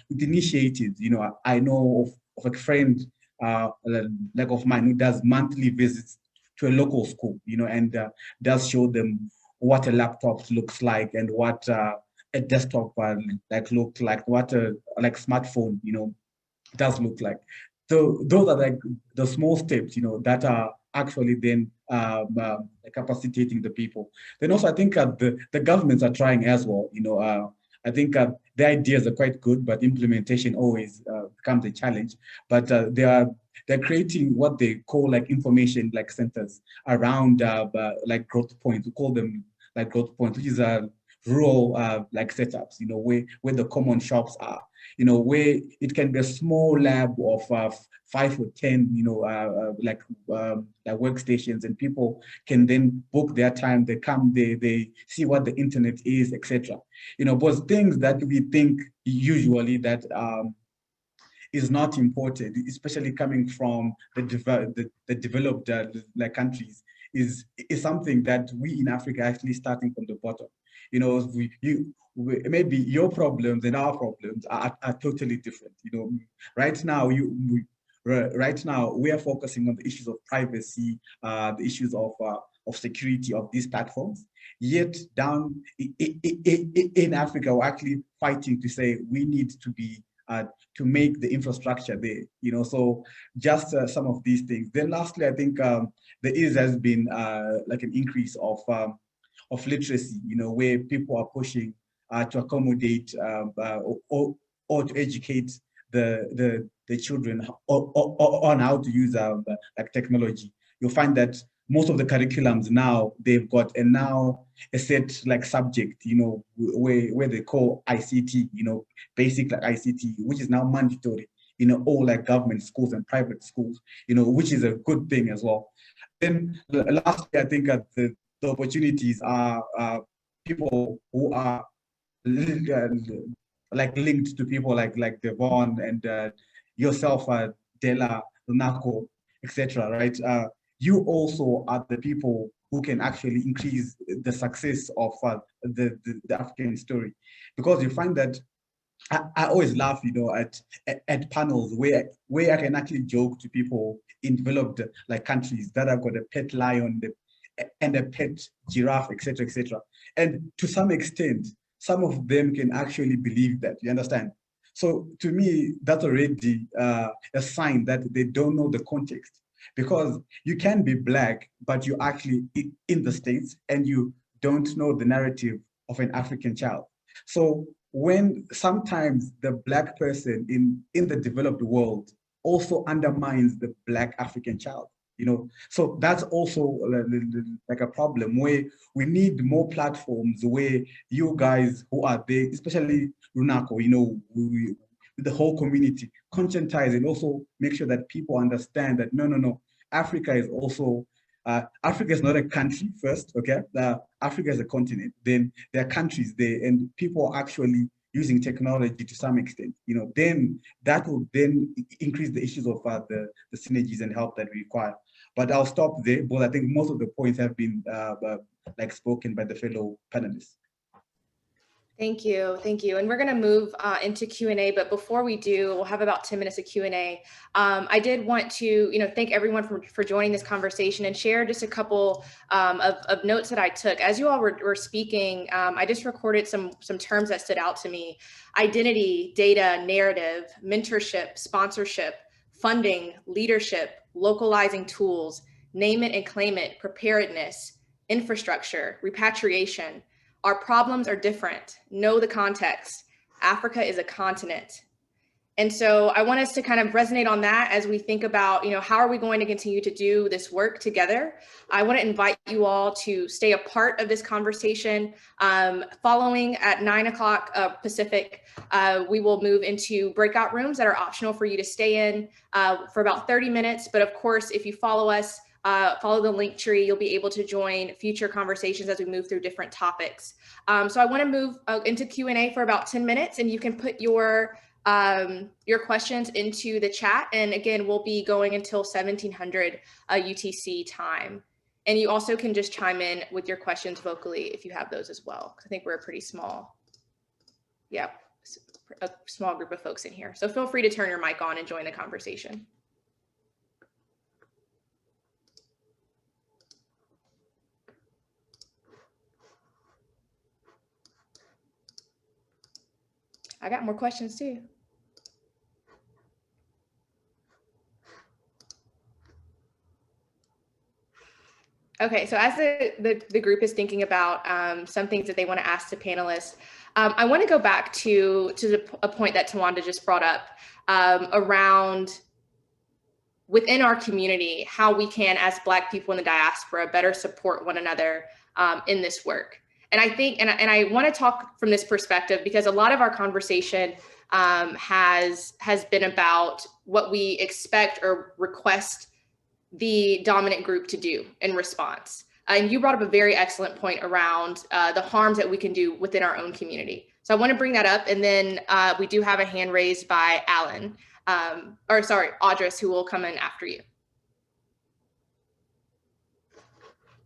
initiatives. You know, I know of a friend like of mine who does monthly visits to a local school, you know, and does show them what a laptop looks like and what a desktop like look like, what a like smartphone, you know, does look like. So those are like the small steps, you know, that are actually then capacitating the people. Then also I think the governments are trying as well, you know. I think the ideas are quite good, but implementation always becomes a challenge. But they're creating what they call like information like centers around like growth points. We call them like growth points, which is rural like setups, you know, where the common shops are, you know, where it can be a small lab of 5 or 10, you know, like workstations, and people can then book their time. They come, they see what the internet is, etc. You know, but things that we think usually that is not important, especially coming from the developed like countries, is something that we in Africa are actually starting from the bottom. You know, maybe your problems and our problems are totally different. You know, right now right now we are focusing on the issues of privacy, the issues of security of these platforms. Yet down in Africa, we're actually fighting to say we need to be to make the infrastructure there, you know, so just some of these things. Then lastly, I think has been like an increase of literacy, you know, where people are pushing to accommodate or to educate the children on how to use like technology. You'll find that most of the curriculums now, they've got a set like subject, you know, where they call ICT, you know, basic like ICT, which is now mandatory, you know, all like government schools and private schools, you know, which is a good thing as well. Then lastly, I think the opportunities are people who are like linked to people like Devon and yourself, Dela, Runako, etc. Right? You also are the people who can actually increase the success of the African story, because you find that I always laugh, you know, at panels where I can actually joke to people in developed like countries that have got a pet lion and a pet giraffe, etc., etc. And to some extent, some of them can actually believe that. You understand? So to me, that's already a sign that they don't know the context, because you can be Black, but you're actually in the States and you don't know the narrative of an African child. So when sometimes the Black person in the developed world also undermines the Black African child, you know, so that's also like a problem where we need more platforms where you guys who are there, especially Runako, you know, with the whole community, conscientize and also make sure that people understand that no, Africa is also, Africa is not a country first, okay? Africa is a continent, then there are countries there and people are actually using technology to some extent, you know, then that will then increase the issues of the synergies and help that we require. But I'll stop there, but I think most of the points have been like spoken by the fellow panelists. Thank you. And we're going to move into Q&A, but before we do, we'll have about 10 minutes of Q&A. I did want to, thank everyone for joining this conversation and share just a couple of notes that I took. As you all were speaking, I just recorded some terms that stood out to me: identity, data, narrative, mentorship, sponsorship, funding, leadership, localizing tools, name it and claim it, preparedness, infrastructure, repatriation. Our problems are different. Know the context. Africa is a continent. And so I want us to kind of resonate on that as we think about, how are we going to continue to do this work together? I want to invite you all to stay a part of this conversation. Following at 9 o'clock Pacific, we will move into breakout rooms that are optional for you to stay in for about 30 minutes. But of course, if you follow us, follow the link tree, you'll be able to join future conversations as we move through different topics. So I want to move into Q&A for about 10 minutes, and you can put your questions into the chat. And again, we'll be going until 1700 UTC time. And you also can just chime in with your questions vocally if you have those as well. I think we're a pretty small, a small group of folks in here. So feel free to turn your mic on and join the conversation. I got more questions too. Okay, so as the group is thinking about some things that they want to ask the panelists, I want to go back to a point that Tawanda just brought up around within our community, how we can, as Black people in the diaspora, better support one another in this work. And I think, and I want to talk from this perspective because a lot of our conversation has been about what we expect or request the dominant group to do in response. And you brought up a very excellent point around the harms that we can do within our own community. So I want to bring that up. And then we do have a hand raised by Alan, Audris, who will come in after you.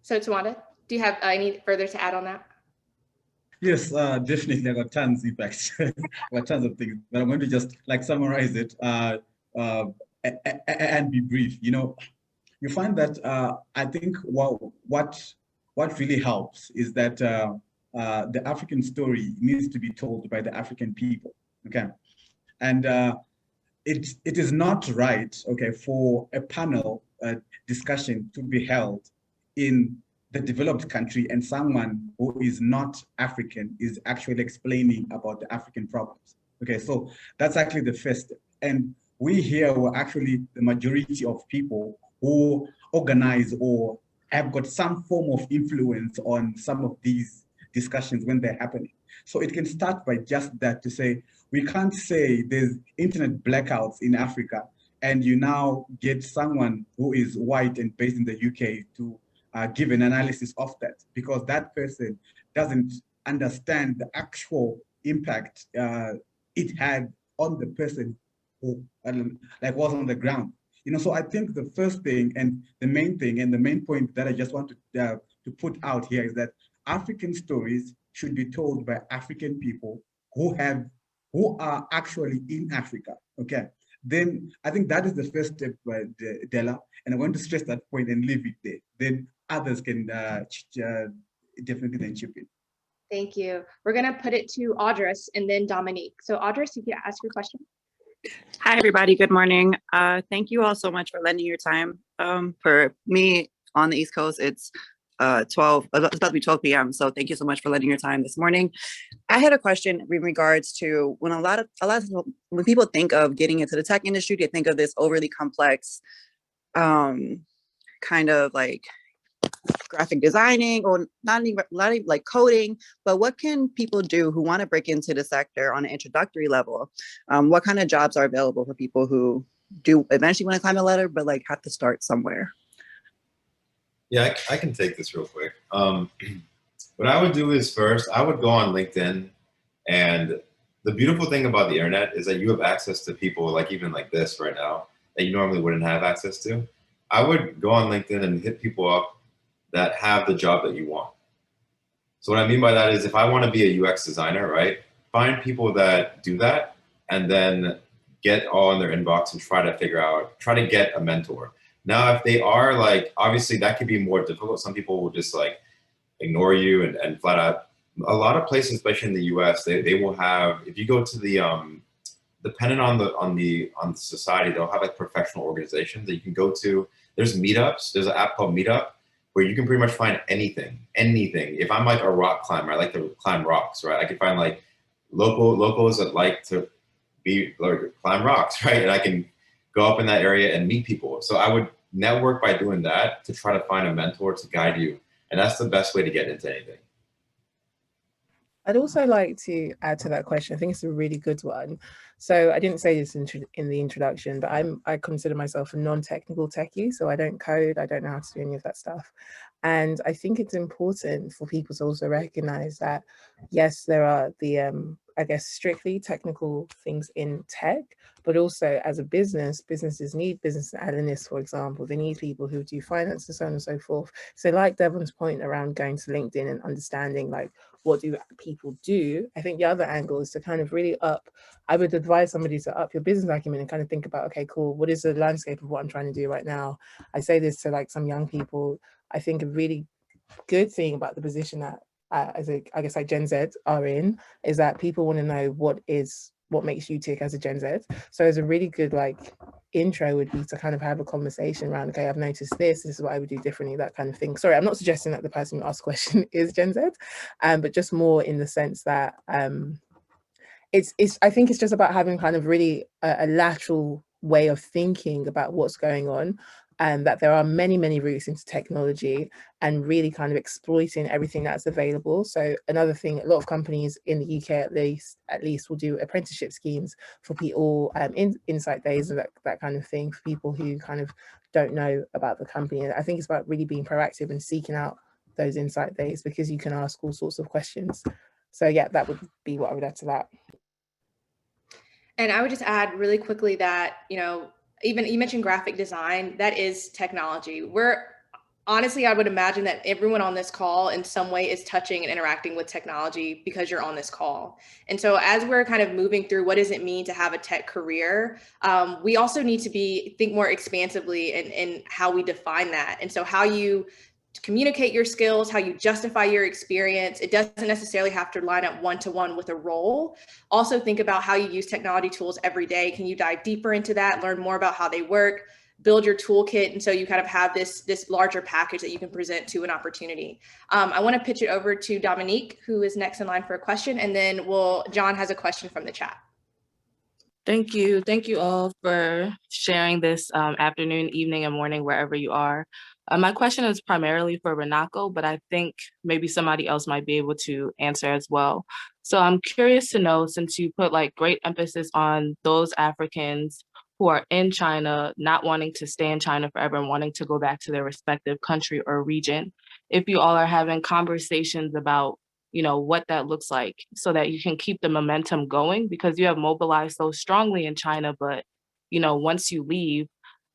So Tawanda, do you have any further to add on that? Yes, definitely. I got tons, in fact, I got tons of things, but I'm going to just like summarize it and be brief. You know, you find that I think what really helps is that the African story needs to be told by the African people. Okay, and it is not right, okay, for a panel discussion to be held in the developed country and someone who is not African is actually explaining about the African problems. Okay, so that's actually the first step. And we here were actually the majority of people who organize or have got some form of influence on some of these discussions when they're happening. So it can start by just that, to say, we can't say there's internet blackouts in Africa and you now get someone who is white and based in the UK to give an analysis of that, because that person doesn't understand the actual impact it had on the person who like was on the ground. You know, so I think the first thing and the main thing and the main point that I just want to put out here is that African stories should be told by African people who are actually in Africa. Okay, then I think that is the first step, Dela, and I want to stress that point and leave it there. Then others can definitely then chip in. Thank you. We're going to put it to Audress and then Dominique. So Audress, you can ask your question. Hi, everybody. Good morning. Thank you all so much for lending your time. For me on the East Coast, it's 12, it's about to be 12 p.m. So thank you so much for lending your time this morning. I had a question in regards to when a lot of when people think of getting into the tech industry, they think of this overly complex kind of like graphic designing, or not even like coding, but what can people do who want to break into the sector on an introductory level? What kind of jobs are available for people who do eventually want to climb a ladder, but like have to start somewhere? Yeah, I can take this real quick. What I would do is first, I would go on LinkedIn, and the beautiful thing about the internet is that you have access to people like even like this right now that you normally wouldn't have access to. I would go on LinkedIn and hit people up that have the job that you want. So what I mean by that is if I want to be a UX designer, right, find people that do that and then get all in their inbox and try to get a mentor. Now, if they are like, obviously that could be more difficult. Some people will just like ignore you and flat out. A lot of places, especially in the US, they will have, if you go to the, depending on the society, they'll have like professional organizations that you can go to. There's meetups, there's an app called Meetup, where you can pretty much find anything. If I'm like a rock climber, I like to climb rocks, right? I can find like locals that like to climb rocks, right? And I can go up in that area and meet people. So I would network by doing that to try to find a mentor to guide you. And that's the best way to get into anything. I'd also like to add to that question. I think it's a really good one. So I didn't say this in the introduction, but I consider myself a non-technical techie. So I don't code, I don't know how to do any of that stuff. And I think it's important for people to also recognize that, yes, there are the, I guess, strictly technical things in tech, but also as a businesses need business analysts, for example. They need people who do finance and so on and so forth. So like Devon's point around going to LinkedIn and understanding like, what do people do? I think the other angle is to kind of really I would advise somebody to up your business acumen and kind of think about, okay, cool, what is the landscape of what I'm trying to do right now? I say this to like some young people. I think a really good thing about the position that I guess like Gen Z are in is that people want to know what makes you tick as a Gen Z. So as a really good like intro would be to kind of have a conversation around, okay, I've noticed this is what I would do differently, that kind of thing. Sorry, I'm not suggesting that the person who asked the question is Gen Z, but just more in the sense that I think it's just about having kind of really a lateral way of thinking about what's going on, and that there are many, many routes into technology and really kind of exploiting everything that's available. So another thing, a lot of companies in the UK at least will do apprenticeship schemes for people, insight days and that kind of thing for people who kind of don't know about the company. And I think it's about really being proactive and seeking out those insight days, because you can ask all sorts of questions. So yeah, that would be what I would add to that. And I would just add really quickly that, even you mentioned graphic design, that is technology. honestly, I would imagine that everyone on this call in some way is touching and interacting with technology because you're on this call. And so as we're kind of moving through what does it mean to have a tech career, we also need to think more expansively in how we define that. And so how you communicate your skills, how you justify your experience. It doesn't necessarily have to line up one-to-one with a role. Also think about how you use technology tools every day. Can you dive deeper into that, learn more about how they work, build your toolkit, and so you kind of have this larger package that you can present to an opportunity. I want to pitch it over to Dominique, who is next in line for a question, and then John has a question from the chat. Thank you. Thank you all for sharing this afternoon, evening, and morning, wherever you are. My question is primarily for Runako, but I think maybe somebody else might be able to answer as well. So I'm curious to know, since you put like great emphasis on those Africans who are in China, not wanting to stay in China forever and wanting to go back to their respective country or region, if you all are having conversations about, you know, what that looks like so that you can keep the momentum going, because you have mobilized so strongly in China, but, you know, once you leave,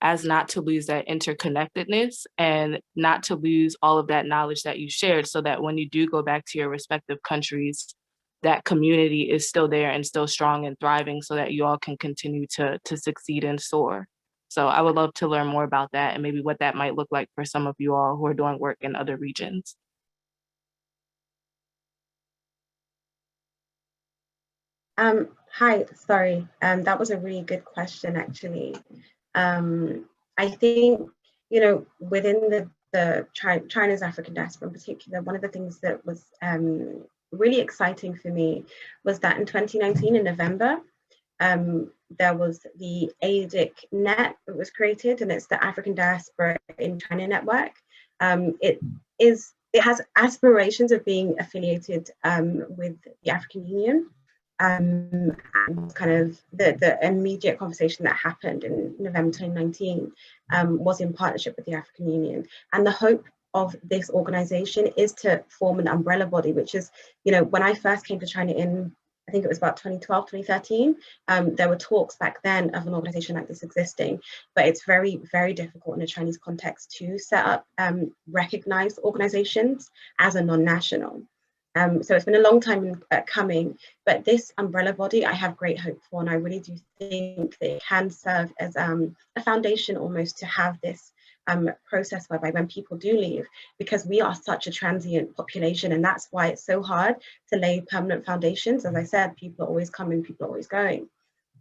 as not to lose that interconnectedness and not to lose all of that knowledge that you shared, so that when you do go back to your respective countries, that community is still there and still strong and thriving, so that you all can continue to succeed and soar. So I would love to learn more about that and maybe what that might look like for some of you all who are doing work in other regions. Hi, sorry. That was a really good question, actually. I think, you know, within China's African diaspora in particular, one of the things that was really exciting for me was that in 2019, in November, there was the ADIC net that was created, and it's the African Diaspora in China Network. It has aspirations of being affiliated with the African Union. And kind of the immediate conversation that happened in November 2019 was in partnership with the African Union. And the hope of this organization is to form an umbrella body, which is, you know, when I first came to China in, I think it was about 2012, 2013, there were talks back then of an organization like this existing, but it's very, very difficult in a Chinese context to set up recognized organizations as a non-national. So it's been a long time coming, but this umbrella body I have great hope for, and I really do think that it can serve as a foundation almost to have this process whereby when people do leave, because we are such a transient population, and that's why it's so hard to lay permanent foundations. As I said, people are always coming, people are always going.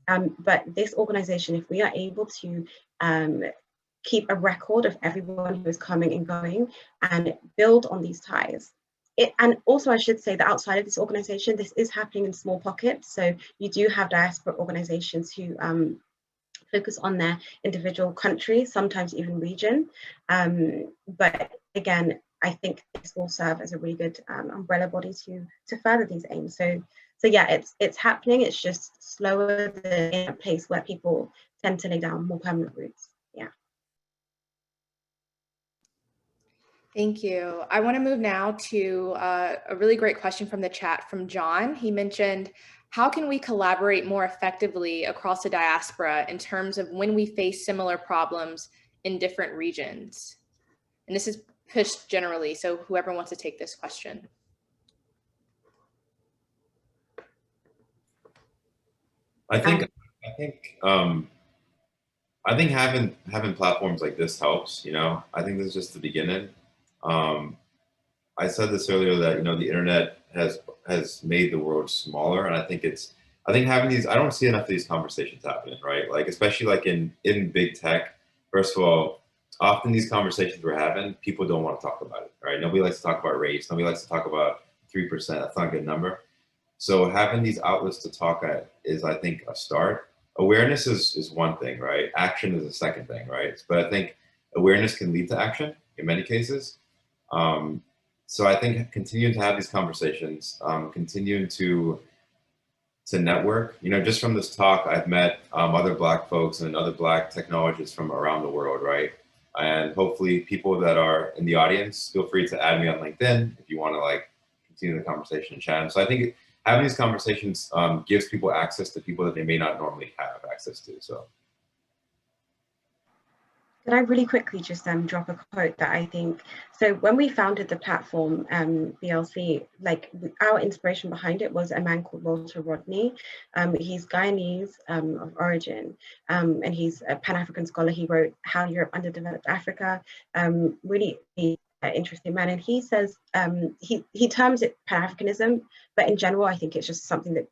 But this organization, if we are able to keep a record of everyone who is coming and going and build on these ties, and also I should say that outside of this organization, this is happening in small pockets. So you do have diaspora organizations who focus on their individual country, sometimes even region. But again, I think this will serve as a really good umbrella body to further these aims. So yeah, it's happening. It's just slower than in a place where people tend to lay down more permanent roots. Yeah. Thank you. I want to move now to a really great question from the chat from John. He mentioned, how can we collaborate more effectively across the diaspora in terms of when we face similar problems in different regions? And this is pitched generally, so whoever wants to take this question. I think having platforms like this helps. You know, I think this is just the beginning. I said this earlier that, you know, the internet has made the world smaller, and I think having these, I don't see enough of these conversations happening, right? Like, especially like in big tech. First of all, often these conversations we're having, people don't want to talk about it, right? Nobody likes to talk about race. Nobody likes to talk about 3%. That's not a good number. So having these outlets to talk at is, I think, a start. Awareness is one thing, right? Action is a second thing, right? But I think awareness can lead to action in many cases. So I think continuing to have these conversations, continuing to network, you know, just from this talk, I've met other Black folks and other Black technologists from around the world, right? And hopefully people that are in the audience, feel free to add me on LinkedIn if you want to like continue the conversation and chat. So I think having these conversations gives people access to people that they may not normally have access to. So. Can I really quickly just drop a quote that I think, so when we founded the platform, BLC, like our inspiration behind it was a man called Walter Rodney. He's Guyanese of origin, and he's a Pan-African scholar. He wrote How Europe Underdeveloped Africa, really interesting man. And he says, he terms it Pan-Africanism, but in general, I think it's just something that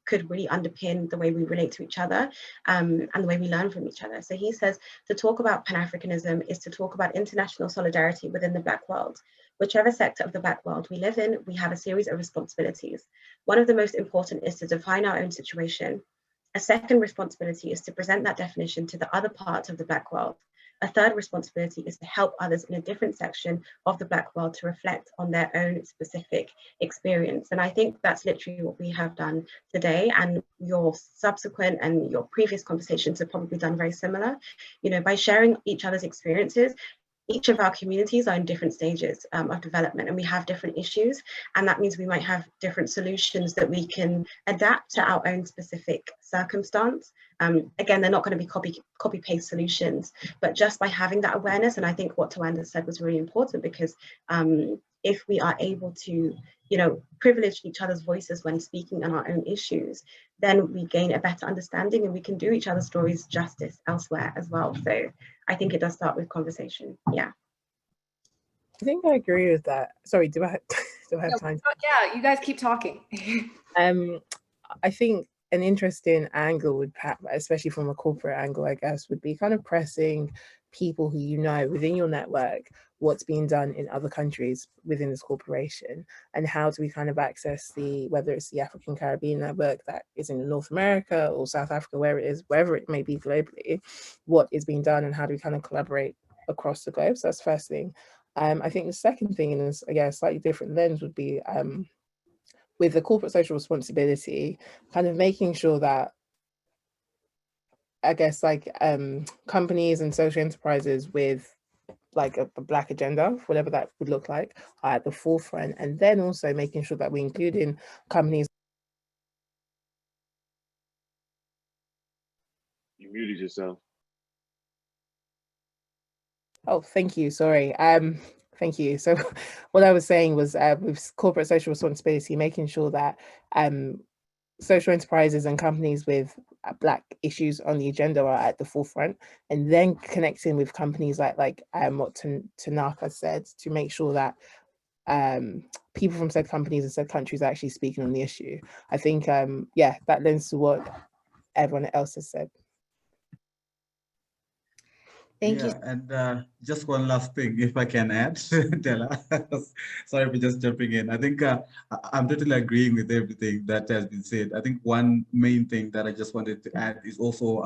could really underpin the way we relate to each other and the way we learn from each other. So he says, to talk about Pan-Africanism is to talk about international solidarity within the Black world. Whichever sector of the Black world we live in, we have a series of responsibilities. One of the most important is to define our own situation. A second responsibility is to present that definition to the other parts of the Black world. A third responsibility is to help others in a different section of the Black world to reflect on their own specific experience. And I think that's literally what we have done today. And your subsequent and your previous conversations have probably done very similar. You know, by sharing each other's experiences, each of our communities are in different stages of development, and we have different issues. And that means we might have different solutions that we can adapt to our own specific circumstance. Again, they're not going to be copy paste solutions, but just by having that awareness, and I think what Tawanda said was really important, because if we are able to, you know, privilege each other's voices when speaking on our own issues, then we gain a better understanding and we can do each other's stories justice elsewhere as well. So I think it does start with conversation. Yeah. I think I agree with that. Sorry, do I have time? Yeah, you guys keep talking. I think an interesting angle would, especially from a corporate angle, I guess, would be kind of pressing people who you know within your network what's being done in other countries within this corporation, and how do we kind of access whether it's the African Caribbean network that is in North America or South Africa, wherever it may be globally, what is being done and how do we kind of collaborate across the globe. So that's the first thing. I think the second thing, and again, a slightly different lens, would be with the corporate social responsibility, kind of making sure that, I guess, like companies and social enterprises with like a Black agenda, whatever that would look like, are at the forefront, and then also making sure that we include in companies. You muted yourself. Oh, thank you. Sorry. Thank you. So what I was saying was with corporate social responsibility, making sure that social enterprises and companies with Black issues on the agenda are at the forefront, and then connecting with companies like what Tanaka said, to make sure that people from said companies and said countries are actually speaking on the issue. I think, yeah, that lends to what everyone else has said. Thank you. And just one last thing, if I can add, Dela. Sorry for just jumping in. I think I'm totally agreeing with everything that has been said. I think one main thing that I just wanted to add is also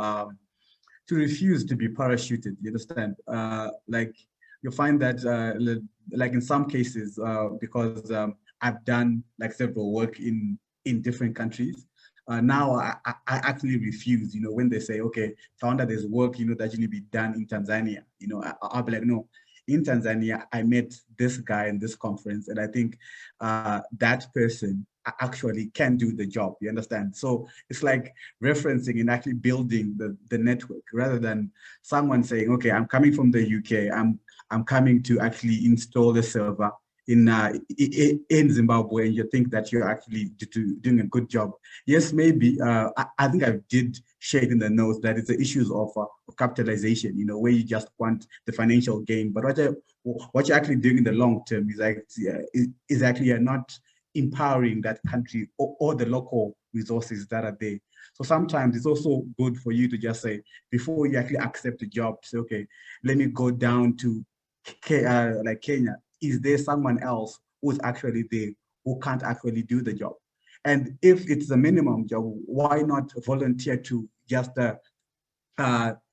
to refuse to be parachuted. You understand? Like you find that, like in some cases, because I've done like several work in different countries. Now I actually refuse, you know, when they say, okay, Tawanda, there's work, you know, that you need to be done in Tanzania. You know, I'll be like, no, in Tanzania, I met this guy in this conference, and I think that person actually can do the job, you understand? So it's like referencing and actually building the network, rather than someone saying, okay, I'm coming from the UK, I'm coming to actually install the server in Zimbabwe, and you think that you're actually doing a good job. Yes, maybe, I think I did shade in the notes that it's the issues of capitalization, you know, where you just want the financial gain, but what you're actually doing in the long term is actually you're not empowering that country or the local resources that are there. So sometimes it's also good for you to just say, before you actually accept a job, say, okay, let me go down to like Kenya. Is there someone else who's actually there who can't actually do the job? And if it's a minimum job, why not volunteer to just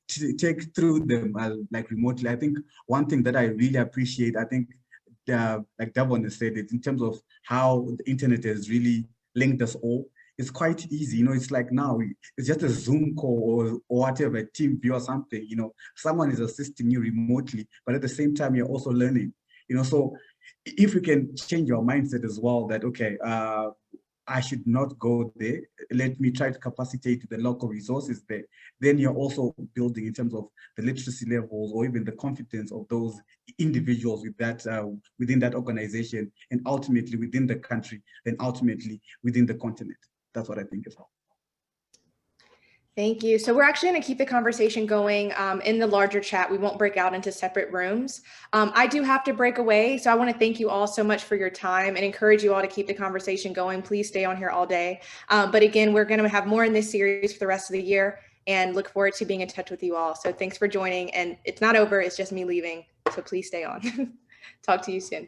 take through them like remotely? I think one thing that I really appreciate, I think like Devon has said it, in terms of how the internet has really linked us all, it's quite easy. You know, it's like now it's just a Zoom call or whatever, a team view or something, you know, someone is assisting you remotely, but at the same time, you're also learning. You know, so if we can change our mindset as well, that okay, I should not go there. Let me try to capacitate the local resources there. Then you're also building in terms of the literacy levels or even the confidence of those individuals with that within that organization, and ultimately within the country, and ultimately within the continent. That's what I think as well. Thank you. So we're actually going to keep the conversation going in the larger chat. We won't break out into separate rooms. I do have to break away. So I want to thank you all so much for your time and encourage you all to keep the conversation going. Please stay on here all day. But again, we're going to have more in this series for the rest of the year and look forward to being in touch with you all. So thanks for joining. And it's not over. It's just me leaving. So please stay on. Talk to you soon.